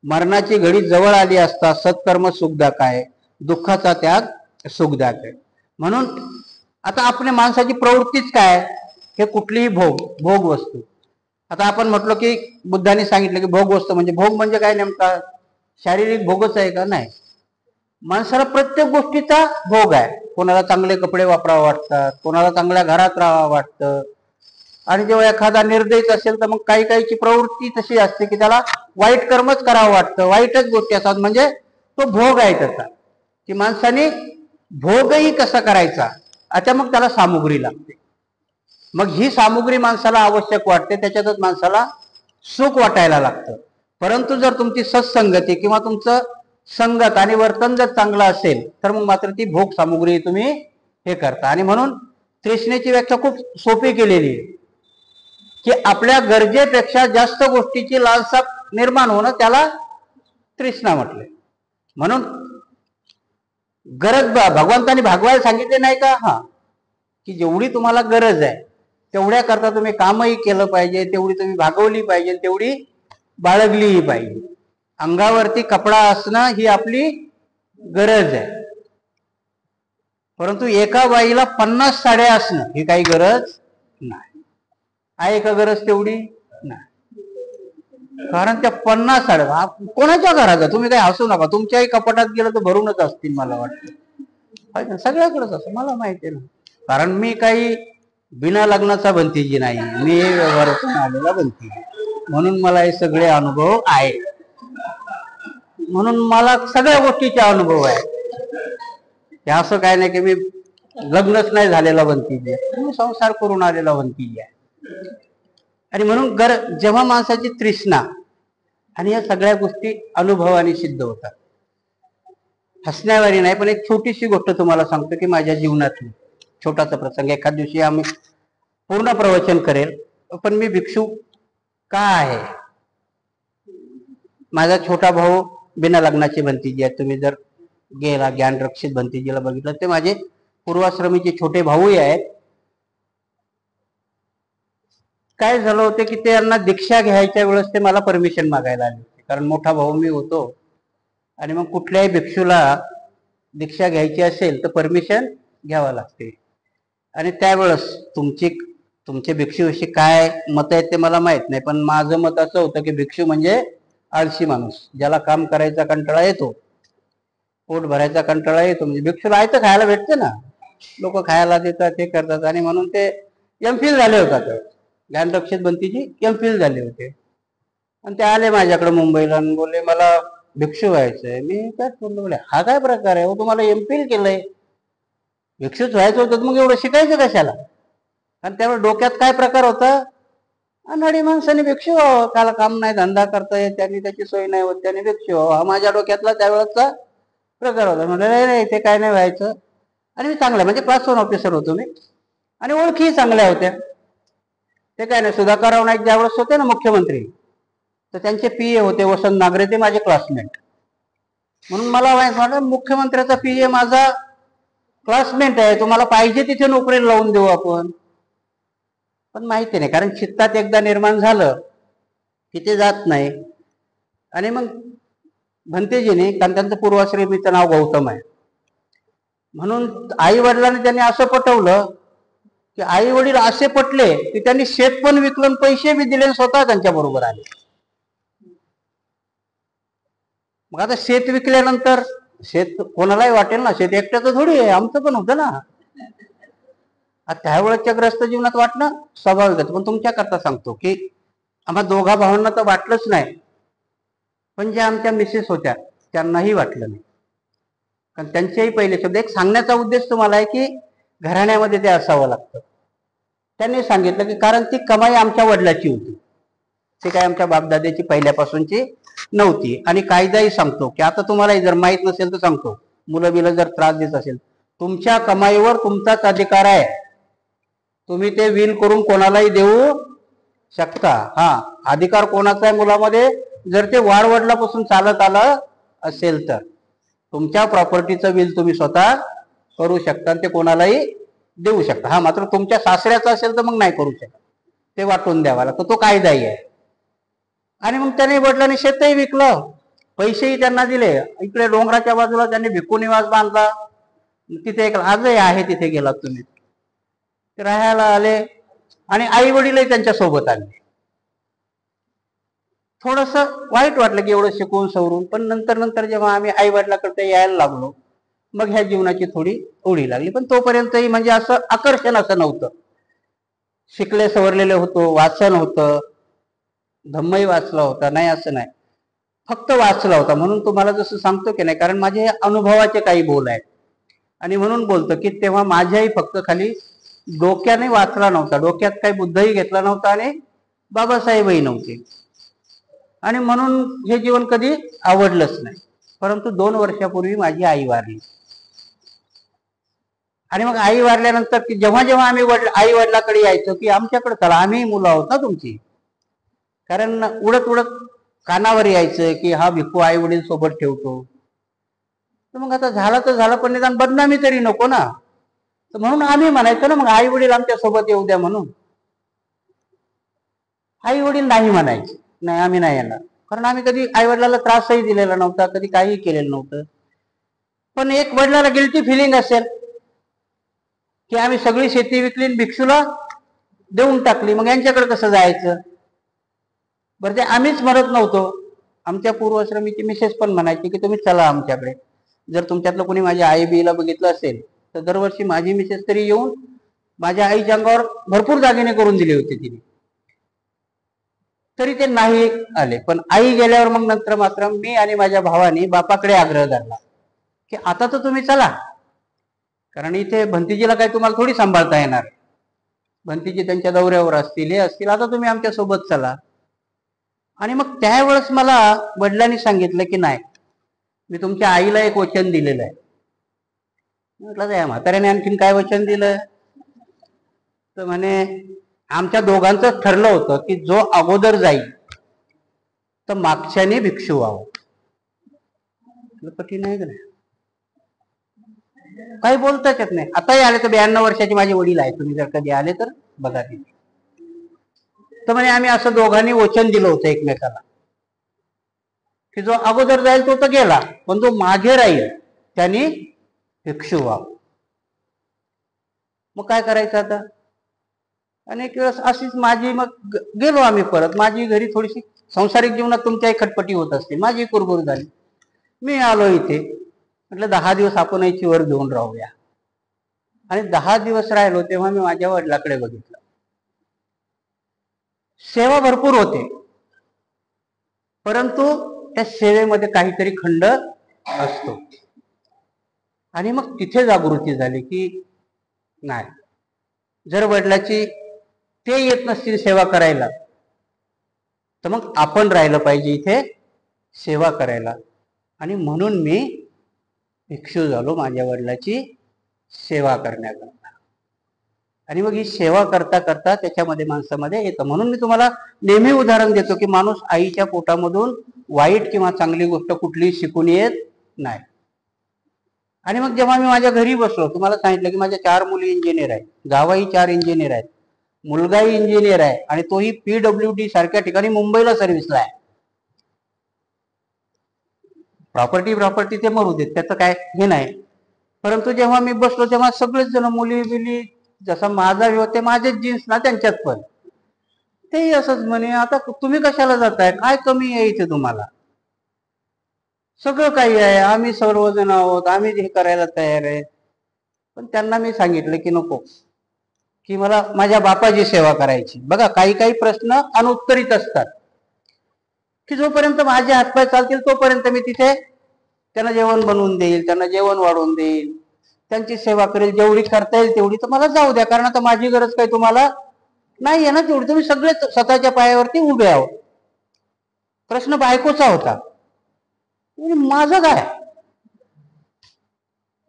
मरणाची घडी जवळ आली असता सत्कर्म सुखदायक आहे, दुःखाचा त्याग सुखदायक आहे. म्हणून आता आपल्या माणसाची प्रवृत्तीच काय? हे कुठलीही भोग वस्तू. आता आपण म्हटलो की बुद्धांनी सांगितलं की भोग वस्तू म्हणजे, भोग म्हणजे काय नेमका? शारीरिक भोगच आहे का? नाही. माणसाला प्रत्येक गोष्टीचा भोग आहे. कोणाला चांगले कपडे वापरावं वाटतात, कोणाला चांगल्या घरात राहावं वाटतं. आणि जेव्हा एखादा निर्दयीच असेल तर मग काही काहीची प्रवृत्ती तशी असते की त्याला वाईट कर्मच करावं वाटतं, वाईटच गोष्टी असतात. म्हणजे तो भोग आहे त्याचा, की माणसाने भोगही कसा करायचा, आता मग त्याला सामुग्री लागते. मग ही सामुग्री माणसाला आवश्यक वाटते, त्याच्यातच माणसाला सुख वाटायला लागतं. परंतु जर तुमची सत्संगती किंवा तुमचं संगत आणि वर्तन जर चांगलं असेल तर मग मात्र ती भोग सामुग्री तुम्ही हे करता. आणि म्हणून तृष्णेची व्याख्या खूप सोपी केलेली आहे, की आपल्या गरजेपेक्षा जास्त गोष्टीची लालसा निर्माण होणं, त्याला तृष्णा म्हटले. म्हणून गरज भगवंतांनी भागवायला सांगितले नाही का? हा, की जेवढी तुम्हाला गरज आहे तेवढ्या करता तुम्ही कामही केलं पाहिजे, तेवढी तुम्ही भागवली पाहिजे, तेवढी बाळगलीही पाहिजे. अंगावरती कपडा असणं ही आपली गरज आहे, परंतु एका बाईला 50 साड्या असणं ही काही गरज नाही. आहे का गरज तेवढी? नाही. कारण त्या 50 साड्या कोणाच्या घरात आहे? तुम्ही काही हसू नका, तुमच्याही कपाटात गेलं तर भरूनच असतील मला वाटतं. सगळ्याकडेच असं मला माहिती आहे ना. कारण मी काही बिना लग्नाचा भंतीजी नाही, मी व्यवहारातून आलेला भंतीजी. म्हणून मला हे सगळे अनुभव आहे. म्हणून मला सगळ्या गोष्टीचे अनुभव आहे. हे असं काय नाही की मी लग्नच नाही झालेला भंतीजी आहे, मी संसार करून आलेला भंतीजी आहे. आणि म्हणून जेव्हा माणसाची तृष्णा आणि या सगळ्या गोष्टी अनुभवाने सिद्ध होतात. हसण्यावारी नाही, पण एक छोटीशी गोष्ट तुम्हाला सांगतो की माझ्या जीवनातली छोटासा प्रसंग. एखाद दिवशी आम्ही पूर्ण प्रवचन करेल, पण मी भिक्षू का आहे? माझा छोटा भाऊ बिना लग्नाची भंतीजी आहे. तुम्ही जर गेला ज्ञान रक्षित भंतीजीला बघितलं, ते माझे पूर्वाश्रमीचे छोटे भाऊही आहेत. काय झालं होतं की त्यांना दीक्षा घ्यायच्या वेळेस ते मला परमिशन मागायला आले होते, कारण मोठा भाऊ मी होतो. आणि मग कुठल्याही भिक्षूला दीक्षा घ्यायची असेल तर परमिशन घ्यावं लागते. आणि त्यावेळेस तुमचे भिक्षूविषयी काय मत आहेत ते मला माहित नाही, पण माझं मत असं होतं की भिक्षू म्हणजे आळशी माणूस, ज्याला काम करायचा कंटाळा येतो, पोट भरायचा कंटाळा येतो. म्हणजे भिक्षूला आयतं खायला भेटते ना, लोक खायला देतात, हे करतात. आणि म्हणून ते एमफिल झाले होतात, ज्ञानरक्षित भंतीजी एमफिल झाले होते. आणि ते आले माझ्याकडे मुंबईला आणि बोलले मला भिक्षू व्हायचंय. मी काय बोलले, हा काय प्रकार आहे? तुम्हाला एमफिल केलंय, भिक्षूच व्हायचं होतं, मग एवढं शिकायचं कशाला? आणि त्यावेळेस डोक्यात काय प्रकार होता? अनाडी माणसाने भिक्षू व्हावं, काला काम नाही, धंदा करता येत, त्यांनी त्याची सोय नाही होत, त्याने भिक्षू व्हावं, हा माझ्या डोक्यातला त्यावेळेचा प्रकार होता. म्हणजे नाही ते काय नाही व्हायचं. आणि मी चांगला म्हणजे क्लास 1 ऑफिसर होतो मी, आणि ओळखीही चांगल्या होत्या. ते काय नाही, सुधाकरराव नाईक ज्यावेळेस होते ना मुख्यमंत्री, तर त्यांचे पीए होते वसंत नागरे, ते माझे क्लासमेट. म्हणून मला वाटलं मुख्यमंत्र्याचा पीए माझा क्लासमेट आहे, तुम्हाला पाहिजे तिथे नोकरीला लावून देऊ आपण. पण माहिती नाही, कारण चित्तात एकदा निर्माण झालं की ते जात नाही. आणि मग भंतेजीने, कारण त्यांचं पूर्वाश्रमीचं नाव गौतम आहे, म्हणून आई वडिलांनी त्यांनी असं पटवलं की आई वडील असे पटले की त्यांनी शेत पण विकलं, पैसे बी दिले, स्वतः त्यांच्या बरोबर आले. मग आता शेत विकल्यानंतर शेत कोणालाही वाटेल ना, शेत एकट्याचं थोडी आहे, आमचं पण होतं ना. आता त्यावेळेच्या ग्रस्त जीवनात वाटणं स्वाभाविक आहे. पण तुमच्या करता सांगतो की आम्हा दोघा भावांना तर वाटलंच नाही, पण ज्या आमच्या मिसेस होत्या त्यांनाही वाटलं नाही. कारण त्यांचेही पहिले शब्द, एक सांगण्याचा उद्देश तुम्हाला आहे की घराण्यामध्ये ते असावं लागतं. त्यांनी सांगितलं की कारण ती कमाई आमच्या वडिलाची होती, ती काय आमच्या बापदाद्याची पहिल्यापासूनची नव्हती. आणि कायदाही सांगतो की आता तुम्हालाही जर माहीत नसेल तर सांगतो, मुलं बिलं जर त्रास देत असेल, तुमच्या कमाईवर तुमचाच अधिकार आहे, तुम्ही ते विल करून कोणालाही देऊ शकता. हा अधिकार कोणाचा आहे मुलामध्ये, जर ते वाडवडिलापासून चालत आलं असेल तर तुमच्या प्रॉपर्टीचं विल तुम्ही स्वतः करू शकता, ते कोणालाही देऊ शकता. हा मात्र तुमच्या सासऱ्याचा असेल तर मग नाही करू शकत, ते वाटून द्यावा लागतो, तो कायदाही आहे. आणि मग त्याने वडिलांनी शेतही विकलं, पैसेही त्यांना दिले. इकडे डोंगराच्या बाजूला त्यांनी भिक्खू निवास बांधला, तिथे एक आजही आहे, तिथे गेलात तुम्ही, ते राहायला आले. आणि आई वडीलही त्यांच्या सोबत आले. थोडस वाईट वाटलं की एवढं शिकवून सवरून, पण नंतर नंतर जेव्हा आम्ही आई वडिलाकडे यायला लागलो, मग ह्या जीवनाची थोडी ओढी लागली. पण तोपर्यंतही म्हणजे असं आकर्षण असं नव्हतं. शिकले सवरलेले होतो, वाचन होतं, धम्मही वाचला होता, नाही असं नाही, फक्त वाचला होता. म्हणून तुम्हाला जसं सांगतो की नाही, कारण माझे अनुभवाचे काही बोल आहेत आणि म्हणून बोलतो की तेव्हा माझ्याही फक्त खाली डोक्याने वाचला नव्हता, डोक्यात काही बुद्धही घेतला नव्हता आणि बाबासाहेबही नव्हते, आणि म्हणून हे जीवन कधी आवडलंच नाही. परंतु 2 वर्षापूर्वी माझी आई वारली. आणि मग आई वारल्यानंतर की जेव्हा जेव्हा आम्ही आई वडिलाकडे यायचो की आमच्याकडे चला, आम्ही मुलं आहोत ना तुमची, कारण उडत उडत कानावर यायचं की हा भिक्खू आई वडील सोबत ठेवतो. तर मग आता झालं तर झालं, पण निदान बदनामी तरी नको ना. तर म्हणून आम्ही म्हणायचो ना मग आई वडील आमच्या सोबत येऊ द्या म्हणून. आई वडील नाही म्हणायचे, नाही आम्ही नाही येणार, कारण आम्ही कधी आई वडिलाला त्रासही दिलेला नव्हता, कधी काही केलेलं नव्हतं. पण एक वडिलाला गिल्टी फिलिंग असेल की आम्ही सगळी शेती विकली, भिक्षूला देऊन टाकली, मग यांच्याकडे कसं जायचं. बरं ते आम्हीच म्हणत नव्हतो, आमच्या पूर्वाश्रमीची मिसेस पण म्हणायची की तुम्ही चला आमच्याकडे. जर तुमच्यातलं कोणी माझ्या आई बीला बघितलं असेल तर दरवर्षी माझी मिसेस तरी येऊन माझ्या आईच्या अंगावर भरपूर दागिने करून दिले होते तिने, तरी ते नाही आले. पण आई गेल्यावर मग नंतर मात्र मी आणि माझ्या भावाने बापाकडे आग्रह धरला की आता तर तुम्ही चला, कारण इथे भंतीजीला काही तुम्हाला थोडी सांभाळता येणार, भंतीजी त्यांच्या दौऱ्यावर असतील, हे असतील, आता तुम्ही आमच्या सोबत चला. आणि मग त्यावेळेस मला वडिलांनी सांगितलं की नाही, मी तुमच्या आईला एक वचन दिलेलं आहे. म्हटलं त्या म्हाताऱ्याने आणखीन काय वचन दिलं, तर म्हणे आमच्या दोघांचं ठरलं होतं की जो अगोदर जाईल तर मागच्याने भिक्षू व्हावं. कठीण आहे का नाही, काही बोलताच येत नाही. आताही आले तर 92 वर्षाचे माझे वडील आहेत, तुम्ही जर कधी आले तर बघा तिथे. तर म्हणे आम्ही असं दोघांनी वचन दिलं होतं एकमेकाला की जो अगोदर जाईल तो तर गेला, पण जो मागे राहील त्यांनी भिक्षू व्हावं. मग काय करायचं आता. अनेक वेळेस अशीच माझी, मग गेलो आम्ही परत. माझी घरी थोडीशी सांसारिक जीवनात तुमच्याही खटपटी होत असते, माझी कुरबुर झाली. मी आलो इथे, म्हटलं 10 दिवस आपण याची वर घेऊन राहूया. आणि 10 दिवस राहिलो तेव्हा मी माझ्या वडिलाकडे बघितलं. सेवा भरपूर होते, परंतु त्या सेवेमध्ये काहीतरी खंड असतो. आणि मग तिथे जागृती झाली की नाही, जर वडिलाची ते येत नसतील सेवा करायला तर मग आपण राहिलं पाहिजे इथे सेवा करायला. आणि म्हणून मी भिक्षू झालो माझ्या वडिलाची सेवा करण्याकरता. आणि मग ही सेवा करता करता त्याच्यामध्ये माणसामध्ये येतं. म्हणून मी तुम्हाला नेहमी उदाहरण देतो की माणूस आईच्या पोटामधून वाईट किंवा चांगली गोष्ट कुठलीही शिकून येत नाही. आणि मग जेव्हा मी माझ्या घरी बसलो, तुम्हाला सांगितलं की माझ्या 4 मुली इंजिनियर आहेत, जावाही 4 इंजिनियर आहेत, मुलगाही इंजिनियर आहे, आणि तोही PWD सारख्या ठिकाणी मुंबईला सर्व्हिसला आहे. प्रॉपर्टी ते मरू देत, त्याचं काय हे नाही. परंतु जेव्हा मी बसलो तेव्हा सगळेच जण मुली बिली, जसा माझा विवाह, ते माझेच जीन्स ना त्यांच्यात पण, तेही असंच म्हणे आता तुम्ही कशाला जाताय, काय कमी आहे इथे तुम्हाला. सगळं काही आहे, आम्ही सर्वजण आहोत, आम्ही हे करायला तयार आहे. पण त्यांना मी सांगितलं की नको, की मला माझ्या बापाची सेवा करायची. बघा, काही काही प्रश्न अनुत्तरित असतात, की जोपर्यंत माझे हातपाय चालतील तोपर्यंत मी तिथे त्यांना जेवण बनवून देईल, त्यांना जेवण वाढवून देईल, त्यांची सेवा करेल, जेवढी करता येईल तेवढी. तर मला जाऊ द्या, कारण आता माझी गरज काही तुम्हाला नाही आहे ना तेवढी. तुम्ही सगळे स्वतःच्या पायावरती उभे आहोत. प्रश्न बायकोचा होता, माझं काय?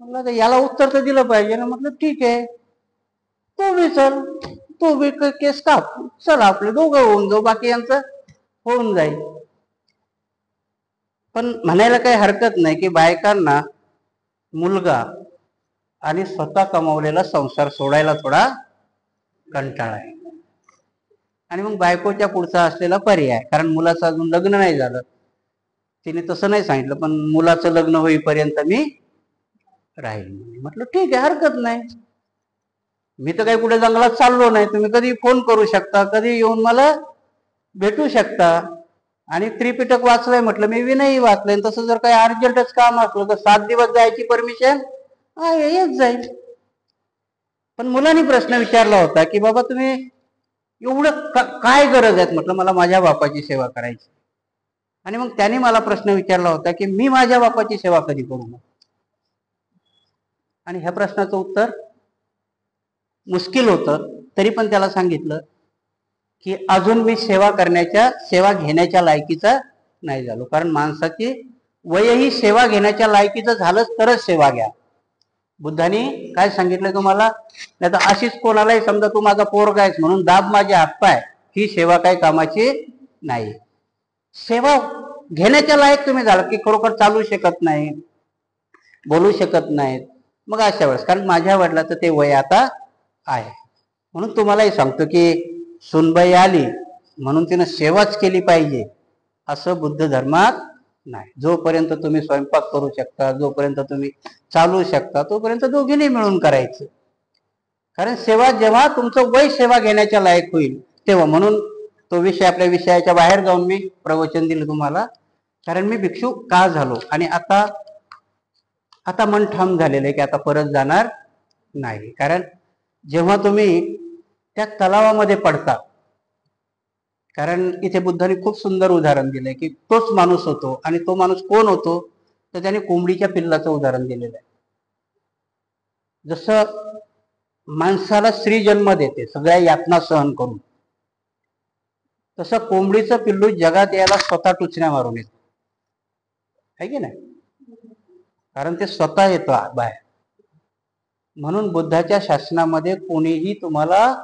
म्हटलं याला उत्तर तर दिलं पाहिजे ना. म्हटलं ठीक आहे, तू बी चल, तू बी केस काप, चल आपले दोघं होऊन जाऊ, बाकी यांचं होऊन जाईल. पण म्हणायला काही हरकत नाही की बायकांना मुलगा आणि स्वतः कमावलेला संसार सोडायला थोडा कंटाळा आहे. आणि मग बायकोच्या पुढचा असलेला पर्याय, कारण मुलाचं अजून लग्न नाही झालं, तिने तसं नाही सांगितलं, पण मुलाचं लग्न होईपर्यंत मी राहील. म्हटलं ठीक आहे, हरकत नाही, मी तर काही कुठे जंगलात चाललो नाही, तुम्ही कधी फोन करू शकता, कधी येऊन मला भेटू शकता. आणि त्रिपिटक वाचलंय म्हटलं, मी विनयी वाचलंय. तसं जर काही अर्जंटच काम असलं तर 7 दिवस जायची परमिशन आहे, येत जाईल. पण मुलांनी प्रश्न विचारला होता की बाबा तुम्ही एवढं काय गरज आहे? म्हटलं मला माझ्या बापाची सेवा करायची. आणि मग त्याने मला प्रश्न विचारला होता की मी माझ्या बापाची सेवा कधी करू? आणि ह्या प्रश्नाचं उत्तर मुश्किल होतं. तरी पण त्याला सांगितलं की अजून मी सेवा घेण्याच्या लायकीचा नाही झालो. कारण माणसाची वयही सेवा घेण्याच्या लायकीचं झालंच तरच सेवा घ्या. बुद्धाने काय सांगितलं तुम्हाला? नाही तर अशीच कोणालाही समजा तू माझा पोरगा आहेस म्हणून दाब माझे हातपाय, ही सेवा काही कामाची नाही. सेवा घेण्याच्या लायक तुम्ही झाला की खरोखर चालू शकत नाही, बोलू शकत नाहीत, मग अशा वेळेस, कारण माझ्या वडिलाचं ते वय आता आहे. म्हणून तुम्हालाही सांगतो की सुनबाई आली म्हणून तिनं सेवाच केली पाहिजे असं बुद्ध धर्मात नाही. जोपर्यंत तुम्ही स्वयंपाक करू शकता, जोपर्यंत तुम्ही चालू शकता, तोपर्यंत दोघींनी मिळून करायचं. कारण सेवा जेव्हा तुमचं वय सेवा घेण्याच्या लायक होईल तेव्हा. म्हणून तो विषय, आपल्या विषयाच्या बाहेर जाऊन मी प्रवचन दिलं तुम्हाला. कारण मी भिक्षू का झालो आणि आता मन ठाम झालेलं आहे की आता परत जाणार नाही. कारण जेव्हा तुम्ही त्या तलावामध्ये पडता, कारण इथे बुद्धाने खूप सुंदर उदाहरण दिलंय की तोच माणूस होतो. आणि तो माणूस कोण होतो? तर त्याने कोंबडीच्या पिल्लाचं उदाहरण दिलेलं आहे. जसं माणसाला स्त्री जन्म देते सगळ्या यातना सहन करून, तसं कोंबडीचं पिल्लू जगात यायला स्वतः टुचण्या मारून येतं, आहे की नाही? कारण ते स्वतः येतं बाहेर. म्हणून बुद्धाच्या शासनामध्ये कोणीही तुम्हाला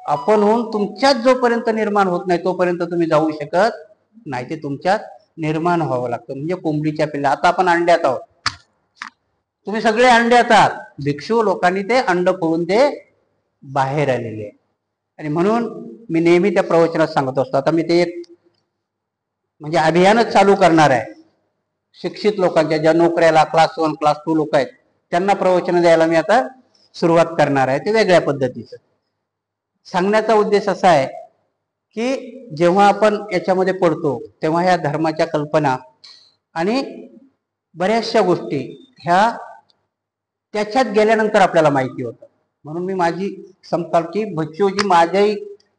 आपण होऊन तुमच्यात जोपर्यंत निर्माण होत नाही तोपर्यंत तुम्ही जाऊ शकत नाही. ते तुमच्यात निर्माण व्हावं लागतं. म्हणजे कोंबडीच्या पिल्ला. आता आपण अंड्यात आहोत, तुम्ही सगळे अंड्यात आहात. भिक्षू लोकांनी ते अंड फोडून ते बाहेर आलेले आहे. आणि म्हणून मी नेहमी त्या प्रवचनात सांगत असतो. आता मी ते एक म्हणजे अभियानच चालू करणार आहे. शिक्षित लोकांच्या, ज्या नोकऱ्याला क्लास 1 क्लास 2 लोक आहेत, त्यांना प्रवचन द्यायला मी आता सुरुवात करणार आहे. ते वेगळ्या पद्धतीचं सांगण्याचा उद्देश असा आहे की जेव्हा आपण याच्यामध्ये पडतो तेव्हा ह्या धर्माच्या कल्पना आणि बऱ्याचशा गोष्टी ह्या त्याच्यात गेल्यानंतर आपल्याला माहिती होतं. म्हणून मी माझी समकालची भिक्षूची माझ्याही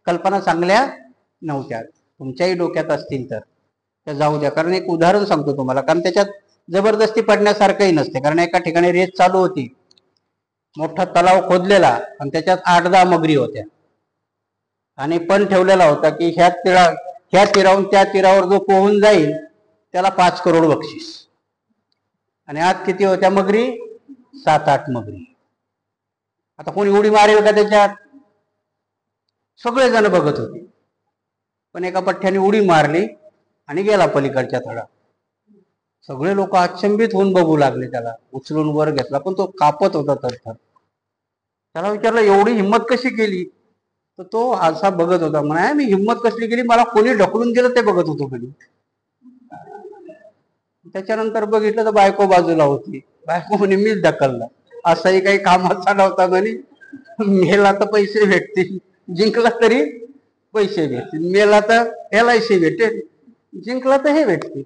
कल्पना चांगल्या नव्हत्या, तुमच्याही डोक्यात असतील तर जाऊ द्या. कारण एक उदाहरण सांगतो तुम्हाला, कारण त्याच्यात जबरदस्ती पडण्यासारखंही नसते. कारण एका ठिकाणी रेस चालू होती, मोठा तलाव खोदलेला आणि त्याच्यात 8-10 मगरी होत्या. आणि पण ठेवलेला होता की ह्या तीरावरून त्या तीरावर जो पोहून जाईल त्याला 5 करोड बक्षीस. आणि आत किती होत्या मगरी? 7-8 मगरी. आता कोणी उडी मारेल का त्याच्यात? सगळेजण बघत होते. पण एका पठ्ठ्याने उडी मारली आणि गेला पलीकडच्या थळात. सगळे लोक अचंबित होऊन बघू लागले त्याला. उचलून वर घेतला पण तो कापत होता थरथर. त्याला विचारलं एवढी हिंमत कशी केली? तर तो असा बघत होता, म्हणा मी हिंमत कसली केली, मला कोणी ढकलून दिलं ते बघत होतो कधी. त्याच्यानंतर बघितलं तर बायको बाजूला होती. बायको म्हणे मीच ढकलला. असाही काही कामाचा नव्हता म्हणे. मेला तर पैसे भेटतील, जिंकला तरी पैसे भेटतील. मेला तर LIC भेटेल, जिंकला तर हे भेटतील.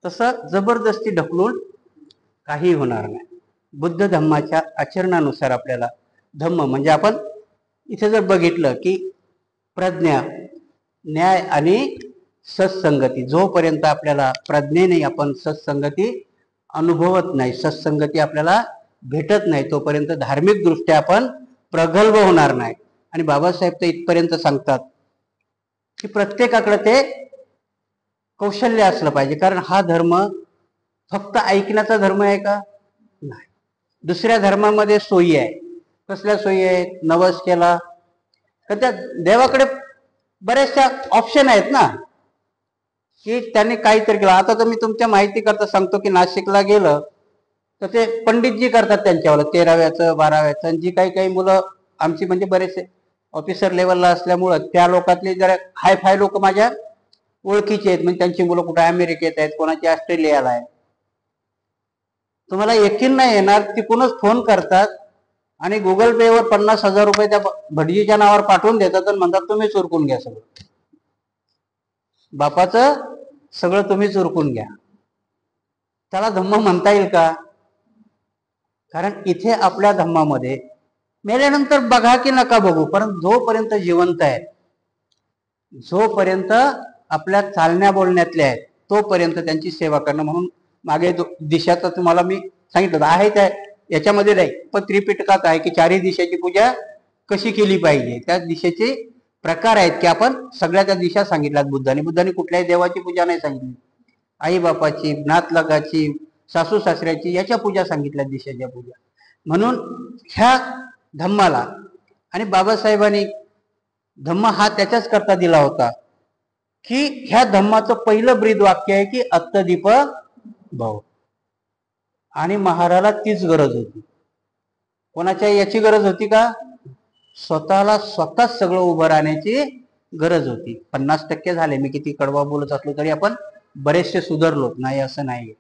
तसं जबरदस्ती ढकलून काही होणार नाही. बुद्ध धम्माच्या आचरणानुसार आपल्याला धम्म म्हणजे आपण इथे जर बघितलं की प्रज्ञा, न्याय आणि सत्संगती, जोपर्यंत आपल्याला प्रज्ञेने आपण सत्संगती अनुभवत नाही, सत्संगती आपल्याला भेटत नाही, तोपर्यंत धार्मिक दृष्ट्या आपण प्रगल्भ होणार नाही. आणि बाबासाहेब तर इथपर्यंत सांगतात की प्रत्येकाकडे ते कौशल्य असलं पाहिजे. कारण हा धर्म फक्त ऐकण्याचा धर्म आहे का? नाही. दुसऱ्या धर्मामध्ये सोयी आहे. कसल्या सोयी आहेत? नवस केला तर त्या देवाकडे बऱ्याचशा ऑप्शन आहेत ना, की त्यांनी काहीतरी केलं. आता तर मी तुमच्या माहिती करता सांगतो की नाशिकला गेलं तर ते पंडितजी करतात त्यांच्यावर 13व्याचं 12व्याचं. जी काही मुलं आमची म्हणजे बरेचसे ऑफिसर लेवलला असल्यामुळं त्या लोकातले जरा हाय फाय लोक माझ्या ओळखीचे आहेत. म्हणजे त्यांची मुलं कुठे अमेरिकेत आहेत, कोणाची ऑस्ट्रेलियाला आहे. तुम्हाला यकीन नाही येणार, तिकूनच फोन करतात आणि गुगल पेवर 50,000 रुपये त्या भटजीच्या नावावर पाठवून देतात आणि म्हणतात तुम्हीच उरकून घ्या सगळं, बापाचं सगळं तुम्हीच उरकून घ्या. त्याला धम्म म्हणता येईल का? कारण इथे आपल्या धम्मामध्ये मेल्यानंतर बघा की नका बघू, परंतु जोपर्यंत जिवंत आहे, जोपर्यंत आपल्या चालण्या बोलण्यातले आहेत, तोपर्यंत त्यांची सेवा करणं. म्हणून मागे दिशाचं तुम्हाला मी सांगितलं आहे, त्या याच्यामध्ये नाही पण त्रिपिटकात आहे की चारही दिशेची पूजा कशी केली पाहिजे. त्या दिशेचे प्रकार आहेत की आपण सगळ्या त्या दिशा सांगितल्यात बुद्धाने. बुद्धाने कुठल्याही देवाची पूजा नाही सांगितली, आई बापाची, नातलगाची, सासू सासऱ्याची, याच्या पूजा सांगितल्या, दिशेच्या पूजा. म्हणून ह्या धम्माला आणि बाबासाहेबांनी धम्म हा त्याच्याच करता दिला होता की ह्या धम्माचं पहिलं ब्रीद वाक्य आहे की अत्तदीप भाव. आणि महाराला तीच गरज होती. कोणाच्या याची गरज होती का? स्वतःला स्वतःच सगळं उभं राहण्याची गरज होती. 50% झाले. मी किती कडवा बोलत असलो तरी आपण बरेचसे सुधारलो नाही असं नाही.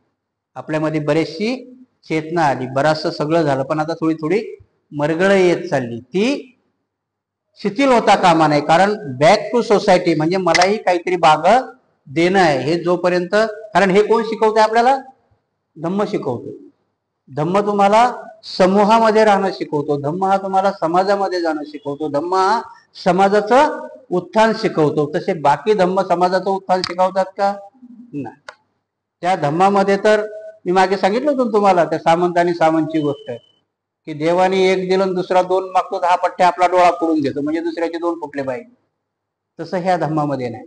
आपल्यामध्ये बरेचशी चेतना आली, बराचसं सगळं झालं, पण आता थोडी थोडी मरगळ येत चालली. ती शिथिल होता कामा नये. कारण बॅक टू सोसायटी म्हणजे मलाही काहीतरी बाग देणं आहे हे जोपर्यंत. कारण हे कोण शिकवतंय आपल्याला? धम्म शिकवतो. धम्म तुम्हाला समूहामध्ये राहणं शिकवतो. धम्म हा तुम्हाला समाजामध्ये जाणं शिकवतो. धम्म हा समाजाचं उत्थान शिकवतो. तसे बाकी धम्म समाजाचं उत्थान शिकवतात का? नाही. त्या धम्मामध्ये तर मी मागे सांगितलं होतं तुम्हाला, त्या सामंत आणि सामंतची गोष्ट आहे की देवाने एक दिलं दुसरा दोन मागतो, 10 पट्ट्या आपला डोळा फोडून घेतो, म्हणजे दुसऱ्याचे 2 फुटले पाहिजे. तसं ह्या धम्मामध्ये नाही.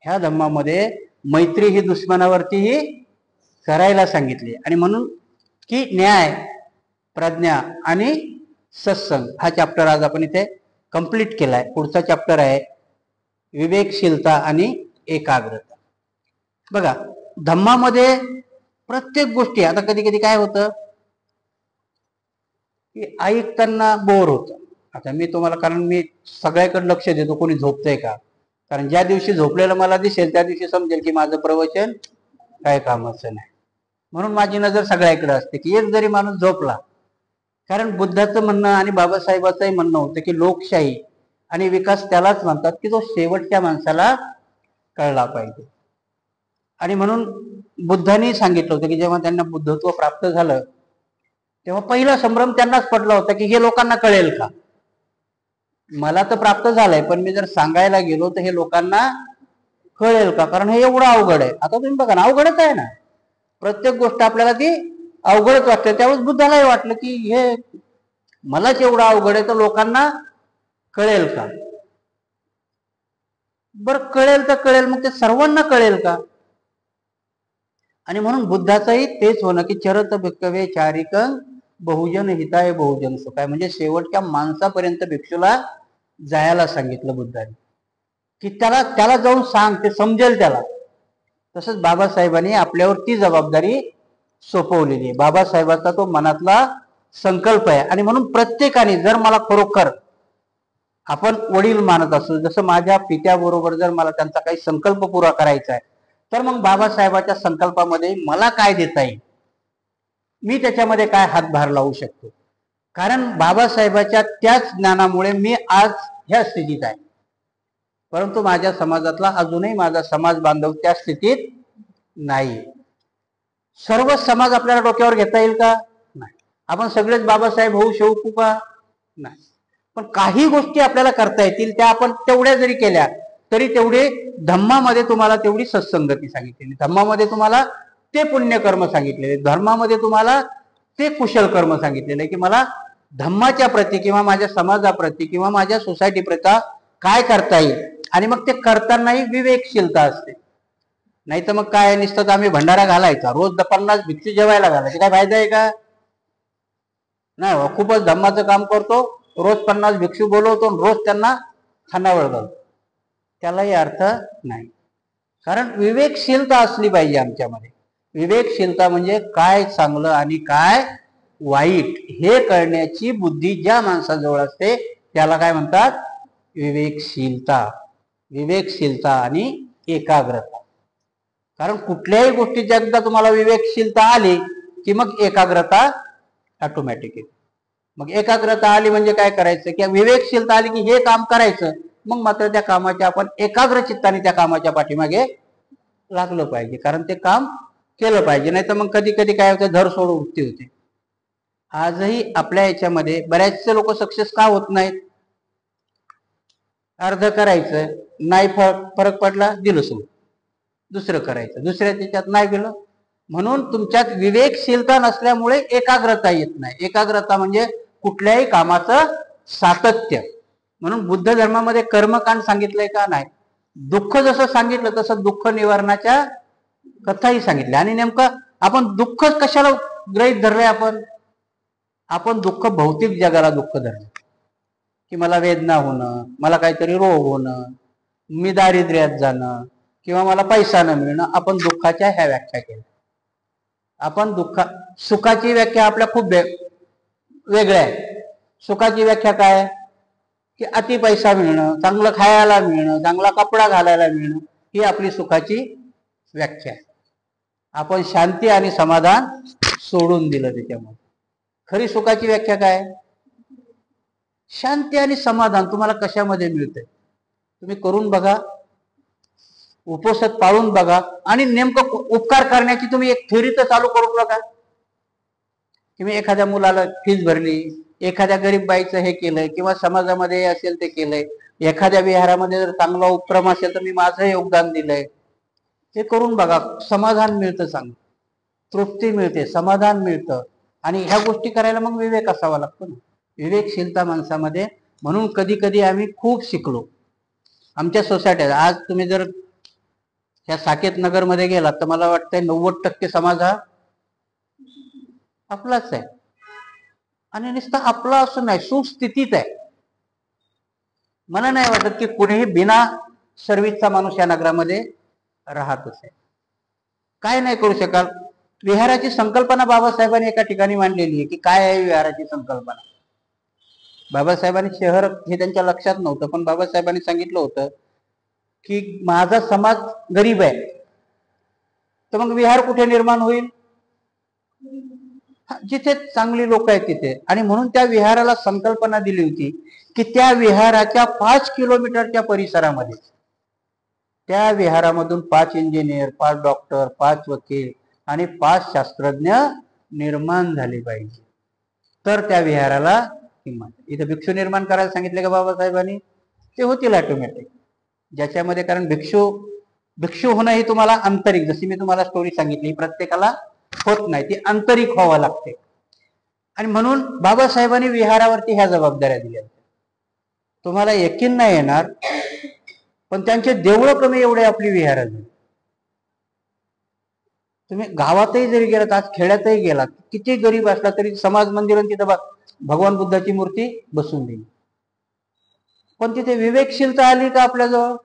ह्या धम्मामध्ये मैत्री ही दुश्मनावरतीही करायला सांगितली. आणि म्हणून की न्याय, प्रज्ञा आणि सत्संग हा चॅप्टर आज आपण इथे कंप्लीट केलाय. पुढचा चॅप्टर आहे विवेकशीलता आणि एकाग्रता. बघा, धम्मामध्ये प्रत्येक गोष्टी, आता कधी कधी काय होतं की ऐकताना बोर होतं. आता मी तुम्हाला, कारण मी सगळ्याकडे लक्ष देतो कोणी झोपतंय का, कारण ज्या दिवशी झोपलेलं मला दिसेल त्या दिवशी समजेल की माझं प्रवचन काय कामाचं नाही. म्हणून माझी नजर सगळ्याकडे असते की एक जरी माणूस झोपला. कारण बुद्धाचं म्हणणं आणि बाबासाहेबाचंही म्हणणं होतं की लोकशाही आणि विकास त्यालाच म्हणतात की जो शेवटच्या माणसाला कळला पाहिजे. आणि म्हणून बुद्धांनी सांगितलं होतं की जेव्हा त्यांना बुद्धत्व प्राप्त झालं तेव्हा पहिला संभ्रम त्यांनाच पडला होता की हे लोकांना कळेल का? मला तर प्राप्त झालंय, पण मी जर सांगायला गेलो तर हे लोकांना कळेल का? कारण हे एवढं अवघड आहे. आता तुम्ही बघा ना, अवघडच आहे ना, प्रत्येक गोष्ट आपल्याला ती अवघडच वाटते. त्यावेळेस बुद्धालाही वाटलं की हे मलाच एवढं अवघड आहे तर लोकांना कळेल का? बरं, कळेल तर कळेल, मग ते सर्वांना कळेल का? आणि म्हणून बुद्धाचंही तेच होणं की चरत भिक्खवे चारिकं बहुजन हिताय बहुजन सुखाय, म्हणजे शेवटच्या माणसापर्यंत भिक्षूला जायला सांगितलं बुद्धाने की त्याला जाऊन सांग, ते समजेल त्याला. तसंच बाबासाहेबांनी आपल्यावर ती जबाबदारी सोपवलेली आहे. बाबासाहेबांचा तो मनातला संकल्प आहे. आणि म्हणून प्रत्येकाने जर मला खरोखर आपण वडील मानत असू, जसं माझ्या पित्याबरोबर जर मला त्यांचा काही संकल्प पुरा करायचा आहे तर मग बाबासाहेबाच्या संकल्पामध्ये मला काय देता येईल, मी त्याच्यामध्ये काय हातभार लावू शकतो. कारण बाबासाहेबाच्या त्याच ज्ञानामुळे मी आज ह्या स्थितीत आहे. परंतु माझ्या समाजातला अजूनही माझा समाज बांधव त्या स्थितीत नाही. सर्व समाज आपल्याला डोक्यावर घेता येईल का? नाही. आपण सगळेच बाबासाहेब होऊ शकू का? नाही. पण काही गोष्टी आपल्याला करता येतील, त्या आपण तेवढ्या जरी केल्या तरी तेवढे धम्मामध्ये तुम्हाला तेवढी सत्संगती सांगितलेली, धम्मामध्ये तुम्हाला ते पुण्यकर्म सांगितलेले, धर्मामध्ये तुम्हाला ते कुशल कर्म सांगितलेले आहे की मला धम्माच्या प्रती किंवा माझ्या समाजाप्रती किंवा माझ्या सोसायटी प्रती काय करता येईल. आणि मग ते करतानाही विवेकशीलता असते. नाही तर मग काय नुसतं आम्ही भंडारा घालायचा, रोज 50 भिक्षू जेवायला घालायचे, काय फायदा आहे का? नाही. खूपच धम्माचं काम करतो, रोज 50 भिक्षू बोलवतो, रोज त्यांना खानावळ घालतो, त्यालाही अर्थ नाही. कारण विवेकशीलता असली पाहिजे आमच्यामध्ये. विवेकशीलता म्हणजे काय चांगलं आणि काय वाईट हे कळण्याची बुद्धी ज्या माणसाजवळ असते त्याला काय म्हणतात? विवेकशीलता. विवेकशीलता आणि एकाग्रता. कारण कुठल्याही गोष्टीची एकदा तुम्हाला विवेकशीलता आली की मग एकाग्रता ऑटोमॅटिक येते. मग एकाग्रता आली म्हणजे काय करायचं, की विवेकशीलता आली की हे काम करायचं, मग मात्र त्या कामाच्या आपण एकाग्र चित्ताने त्या कामाच्या पाठीमागे लागलं पाहिजे, कारण ते काम केलं पाहिजे. नाही तर मग कधी कधी काय होतं, धर सोड वृत्ती होते. आजही आपल्या याच्यामध्ये बऱ्याचशे लोक सक्सेस का होत नाहीत? अर्ध करायचं, नाही फरक पडला, दिलं सोड, दुसरं करायचं, दुसऱ्या त्याच्यात नाही गेलं. म्हणून तुमच्यात विवेकशीलता नसल्यामुळे एकाग्रता येत नाही. एकाग्रता म्हणजे कुठल्याही कामाचं सातत्य. म्हणून बुद्ध धर्मामध्ये कर्मकांड सांगितलंय का? नाही. दुःख जसं सांगितलं तसं दुःख निवारणाच्या कथाही सांगितल्या. आणि नेमकं आपण दुःख कशाला गृहीत धरलंय? आपण दुःख भौतिक जगाला दुःख धरलं, की मला वेदना होणं, मला काहीतरी रोग होणं, मी दारिद्र्यात जाणं किंवा मला पैसा न मिळणं, आपण दुःखाच्या ह्या व्याख्या केल्या. आपण सुखाची व्याख्या आपल्या खूप वेगळ्या आहे. सुखाची व्याख्या काय? की अति पैसा मिळणं, चांगलं खायला मिळणं, चांगला कपडा घालायला मिळणं, ही आपली सुखाची व्याख्या आहे. आपण शांती आणि समाधान सोडून दिलं त्याच्यामध्ये. खरी सुखाची व्याख्या काय? शांती आणि समाधान तुम्हाला कशामध्ये मिळतंय? तुम्ही करून बघा, उपवासात पाळून बघा, आणि नेमकं उपकार करण्याची तुम्ही एक थेअरी तर चालू करून बघा. तुम्ही एखाद्या मुलाला फीस भरली, एखाद्या गरीब बाईचं हे केलंय, किंवा समाजामध्ये असेल ते केलंय, एखाद्या विहारामध्ये जर चांगला उपक्रम असेल तर मी माझं योगदान दिलंय, ते करून बघा. समाधान मिळतं, चांगलं तृप्ती मिळते, समाधान मिळतं. आणि ह्या गोष्टी करायला मग विवेक असावा लागतो ना, विवेकशीलता माणसामध्ये. म्हणून कधी कधी आम्ही खूप शिकलो आमच्या सोसायटीत. आज तुम्ही जर ह्या साकेत नगर मध्ये गेलात तर मला वाटतंय 90% समाज हा आपलाच आहे. आणि नुसतं आपला असं नाही, सुस्थितीत आहे. मला नाही वाटत की कुणीही बिना सर्व्हिसचा माणूस या नगरामध्ये राहतच आहे. काय नाही करू शकाल. विहाराची संकल्पना बाबासाहेबांनी एका ठिकाणी मांडलेली आहे की काय आहे विहाराची संकल्पना. बाबासाहेबांनी शहर हे त्यांच्या लक्षात नव्हतं, पण बाबासाहेबांनी सांगितलं होतं की माझा समाज गरीब आहे, तर मग विहार कुठे निर्माण होईल? जिथे चांगली लोक आहेत तिथे. आणि म्हणून त्या विहाराला संकल्पना दिली होती की त्या विहाराच्या 5 किलोमीटरच्या परिसरामध्ये, त्या विहारामधून 5 इंजिनियर, 5 डॉक्टर, 5 वकील आणि 5 शास्त्रज्ञ निर्माण झाले पाहिजे, तर त्या विहाराला किंमत. इथे भिक्षू निर्माण करायला सांगितले का बाबासाहेबांनी? ते होतील ऑटोमॅटिक. ज्याच्यामध्ये, कारण भिक्षू होणं ही तुम्हाला आंतरिक, जशी मी तुम्हाला स्टोरी सांगितली, प्रत्येकाला होत नाही, ती आंतरिक व्हावं लागते. आणि म्हणून बाबासाहेबांनी विहारावरती ह्या जबाबदाऱ्या दिल्या. तुम्हाला यकीन नाही येणार, पण त्यांचे देवळं कमी एवढे आपली विहार झाली. तुम्ही गावातही जरी गेलात, आज खेड्यातही गेलात, किती गरीब असला तरी समाज मंदिर तिथं भगवान बुद्धाची मूर्ती बसून दिली. पण तिथे विवेकशीलता आली का आपल्याजवळ?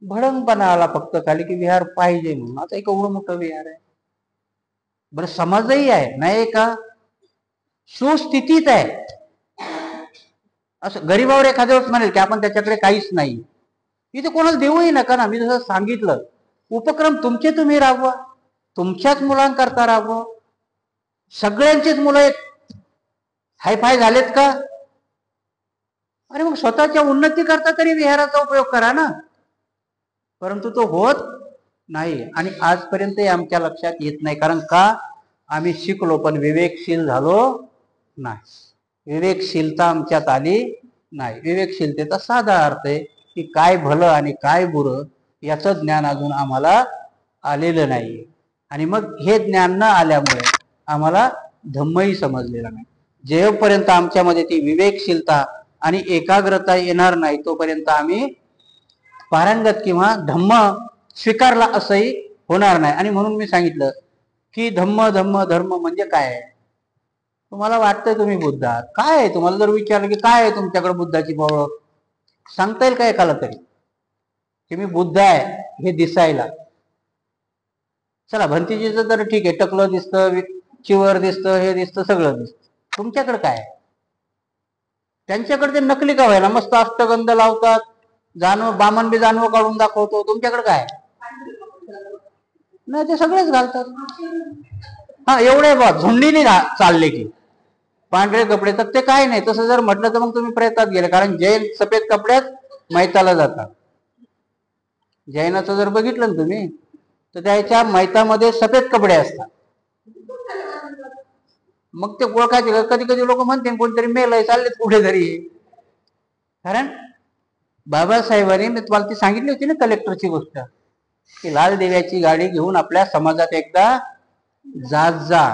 भडंगपणा आला फक्त खाली की विहार पाहिजे म्हणून. आता एक एवढं मोठं विहार आहे, बरं समाजही आहे नाही का, सुस्थितीत आहे. असं गरीबावर एखाद्या वेळेस म्हणेल की आपण त्याच्याकडे काहीच नाही, इथे कोणाला देऊही नका ना. मी जसं सांगितलं, उपक्रम तुमचे तुम्ही राबवा, तुमच्याच मुलांकरता राबवा. सगळ्यांचेच मुलं एक हायफाय झालेत का? अरे मग स्वतःच्या उन्नती करता तरी विहाराचा उपयोग करा ना. परंतु तो होत नाही, आणि आजपर्यंतही आमच्या लक्षात येत नाही. कारण का? आम्ही शिकलो पण विवेकशील झालो नाही. विवेकशीलता आमच्यात आली नाही. विवेकशीलतेचा साधा अर्थ आहे की काय भलं आणि काय बुरं याचं ज्ञान अजून आम्हाला आलेलं नाही. आणि मग हे ज्ञान न आल्यामुळे आम्हाला धम्मही समजलेला नाही. जेव्हापर्यंत आमच्यामध्ये ती विवेकशीलता आणि एकाग्रता येणार नाही तोपर्यंत आम्ही पारंगत किंवा धम्म स्वीकारला असंही होणार नाही. आणि म्हणून मी सांगितलं की धम्म धम्म धर्म म्हणजे काय आहे. तुम्हाला वाटतंय तुम्ही बुद्ध आहात. काय आहे? तुम्हाला जर विचारलं की काय आहे तुमच्याकडे बुद्धाची ओळख, सांगता येईल का एकाला तरी की मी बुद्ध आहे हे दिसायला? चला, भंतीजीचं तर ठीक आहे, टकलं दिसतं, चिवर दिसतं, हे दिसतं, सगळं दिसतं. तुमच्याकडे काय आहे? त्यांच्याकडे ते नकली का व्हायला मस्त अष्टगंध लावतात, जानव बामन बी जानव काढून दाखवतो. तुमच्याकडे काय? नाही, ते सगळेच घालतात. हा, एवढे बा झुंडीने चालले की पांढरे कपडे, तर ते काय नाही. तसं जर म्हटलं तर मग तुम्ही प्रयत्नात गेले. कारण जैन सफेद कपड्यात मैताला जातात. जैनाचं जर बघितलं ना तुम्ही तर त्याच्या मैतामध्ये सफेद कपडे असतात. मग ते ओळखायचे. कधी कधी लोक म्हणते कोणतरी मेलय, चाललेत कुठेतरी. कारण बाबासाहेबांनी, मी तुम्हाला ती सांगितली होती ना कलेक्टरची गोष्ट, की लाल देव्याची गाडी घेऊन आपल्या समाजात एकदा जात जा.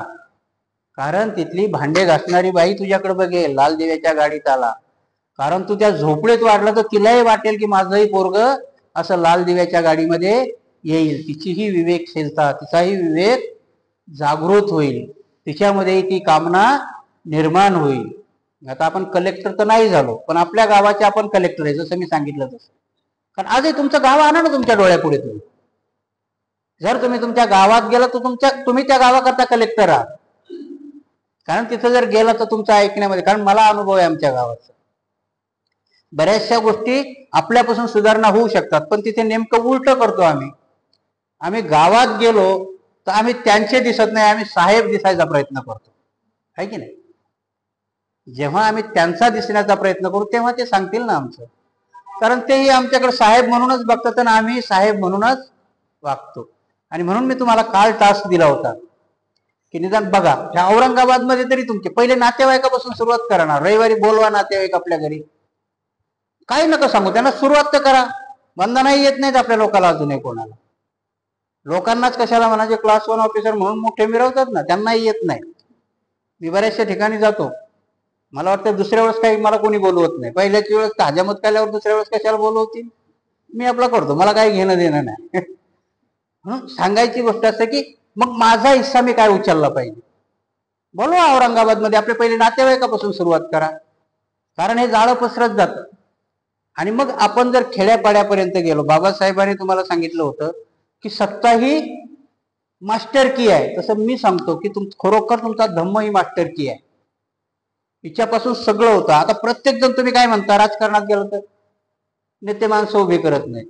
कारण तिथली भांडे घासणारी बाई तुझ्याकडे बघेल, लाल देव्याच्या गाडीत आला. कारण तू त्या झोपडीत वाढला तर तिलाही वाटेल की माझंही पोरग असं लाल दिव्याच्या गाडीमध्ये येईल. तिचीही विवेकशीलता, तिचाही विवेक जागृत होईल, तिच्यामध्ये ती कामना निर्माण होईल. आता आपण कलेक्टर तर नाही झालो, पण आपल्या गावाचे आपण कलेक्टर आहे, जसं मी सांगितलं तसं. कारण आजही तुमचं गाव आणा ना तुमच्या डोळ्यापुढे. तुम्ही जर तुम्ही तुमच्या गावात गेला तर तुम्ही त्या गावाकरता कलेक्टर आहात. कारण तिथं जर गेला तर तुमच्या ऐकण्यामध्ये, कारण मला अनुभव आहे आमच्या गावाचा, बऱ्याचशा गोष्टी आपल्यापासून सुधारणा होऊ शकतात, पण तिथे नेमकं उलट करतो आम्ही. आम्ही गावात गेलो तर आम्ही त्यांचे दिसत नाही, आम्ही साहेब दिसायचा प्रयत्न करतो, आहे की नाही? जेव्हा आम्ही त्यांचा दिसण्याचा प्रयत्न करू तेव्हा ते सांगतील ना आमचं. कारण तेही आमच्याकडे साहेब म्हणूनच बघतात आणि आम्ही साहेब म्हणूनच वागतो. आणि म्हणून मी तुम्हाला काल टास्क दिला होता की निदान बघा, ह्या औरंगाबादमध्ये तरी तुमचे पहिले नातेवाईकापासून सुरुवात करणार. रविवारी बोलवा नातेवाईक आपल्या घरी, काही नका सांगू, त्यांना सुरुवात तर करा. वंदनाही येत नाहीत आपल्या लोकांना अजूनही कोणाला. लोकांनाच कशाला म्हणायचे क्लास 1 ऑफिसर म्हणून मोठे मिरवतात ना, त्यांनाही येत नाही. मी बऱ्याचशा ठिकाणी जातो, मला वाटतं दुसऱ्या वेळेस काही मला कोणी बोलवत नाही. पहिल्याची वेळेस हजामत केल्यावर दुसऱ्या वेळेस कशाला बोलवतील? मी आपला करतो, मला काही घेणं देणं नाही. म्हणून सांगायची गोष्ट असते की मग माझा हिस्सा मी काय उचलला पाहिजे. बोलवा औरंगाबादमध्ये, आपले पहिले नातेवाईकापासून सुरुवात करा. कारण हे जाळं पसरत जातं. आणि मग आपण जर खेड्यापाड्यापर्यंत गेलो, बाबासाहेबांनी तुम्हाला सांगितलं होतं की सत्ता ही मास्टर की आहे, तसं मी सांगतो की खरोखर तुमचा धम्म ही मास्टर की आहे. हिच्यापासून सगळं होतं. आता प्रत्येक जण, तुम्ही काय म्हणता, राजकारणात गेलो तर नेते माणसं उभी करत नाही.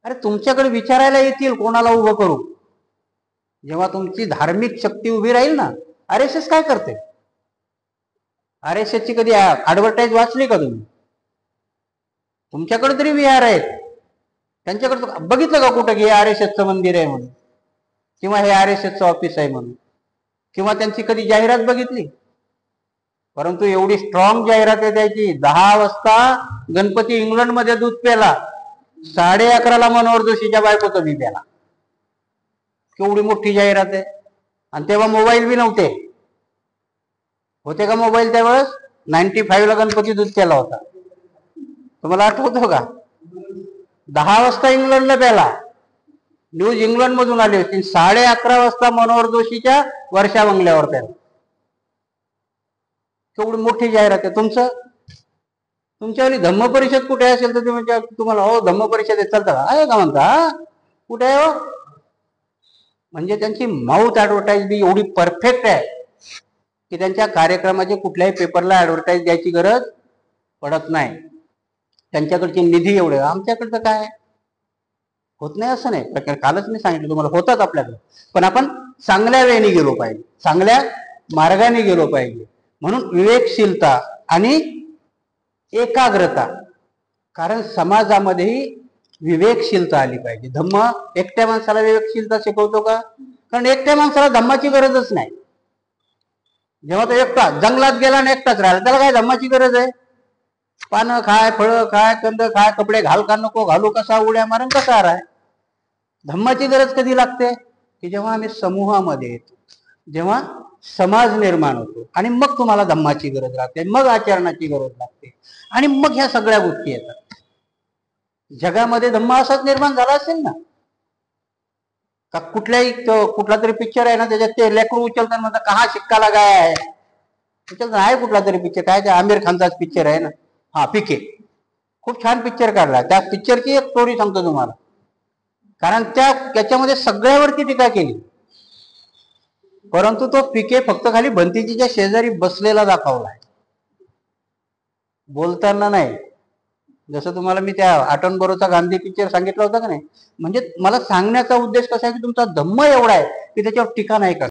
अरे तुमच्याकडे विचारायला येतील कोणाला उभं करू. जेव्हा तुमची धार्मिक शक्ती उभी राहील ना. RSS काय करते? RSS ची कधी ऍडव्हर्टाईज वाचली का तुम्ही? तुमच्याकडे तरी विहार आहेत, त्यांच्याकडे बघितलं का कुठं की हे RSSचं मंदिर आहे म्हणून, किंवा हे RSSचं ऑफिस आहे म्हणून, किंवा त्यांची कधी जाहिरात बघितली? परंतु एवढी स्ट्रॉंग जाहिरात आहे त्याची. 10 वाजता गणपती इंग्लंडमध्ये दूध प्याला, 11:30 मनोहर जोशीच्या बायकोचं बी प्याला. केवढी मोठी जाहिरात आहे. आणि तेव्हा मोबाईल बी नव्हते. होते का मोबाईल त्यावेळेस? 95 ला गणपती दूध प्याला होता, तुम्हाला आठवतो का? 10 वाजता इंग्लंडला प्याला, न्यूज इंग्लंड मधून आली होती. 11:30 वाजता मनोहर जोशीच्या वर्षा बंगल्यावर प्याला. केवढी मोठी जाहिरात आहे. तुमच्यावाली धम्म परिषद कुठे असेल तर तुम्हाला हो धम्म परिषद चालतं आहे का म्हणता, कुठे आहे हो? म्हणजे त्यांची माउथ ऍडव्हर्टाईज बी एवढी परफेक्ट आहे की त्यांच्या कार्यक्रमाचे कुठल्याही पेपरला ऍडव्हर्टाईज द्यायची गरज पडत नाही. त्यांच्याकडची निधी एवढे, आमच्याकडचं काय होत नाही असं नाही. कालच मी सांगितलं तुम्हाला, होतात आपल्याकडे, पण आपण चांगल्या वेळेने गेलो पाहिजे, चांगल्या मार्गाने गेलो पाहिजे. म्हणून विवेकशीलता आणि एकाग्रता. कारण समाजामध्येही विवेकशीलता आली पाहिजे. धम्म एकट्या माणसाला विवेकशीलता शिकवतो का? कारण एकट्या माणसाला धम्माची गरजच नाही. जेव्हा तो एकटा जंगलात गेला आणि एकटाच राहिला, त्याला काय धम्माची गरज आहे? पानं खाय, फळं खाय, कंद खाय, कपडे घाल का नको घालू, कसा उड्या मारण, कसा राय. धम्माची गरज कधी लागते? की जेव्हा आम्ही समूहामध्ये येतो, जेव्हा समाज निर्माण होतो, आणि मग तुम्हाला धम्माची गरज लागते, मग आचरणाची गरज लागते, आणि मग ह्या सगळ्या गोष्टी येतात. जगामध्ये धम्म असाच निर्माण झाला असेल ना? का कुठल्याही कुठला तरी पिक्चर आहे ना, त्याच्यात ते लेकरू उचलताना म्हणतात कहा शिक्का लगाया है. उचलताना आहे कुठला तरी पिक्चर, काय ते आमिर खानचाच पिक्चर आहे ना, हा पीके. खूप छान पिक्चर काढला. त्या पिक्चरची एक स्टोरी सांगतो तुम्हाला. कारण त्याच्यामध्ये सगळ्यावरती टीका केली, परंतु तो पीके फक्त खाली भंतीजीच्या शेजारी बसलेला दाखवलाय, बोलताना नाही. जसं तुम्हाला मी त्या आटनबरोचा गांधी पिक्चर सांगितला होता का नाही, म्हणजे मला सांगण्याचा उद्देश कसा आहे की तुमचा धम्म एवढा आहे की त्याच्यावर टीका नाही करत.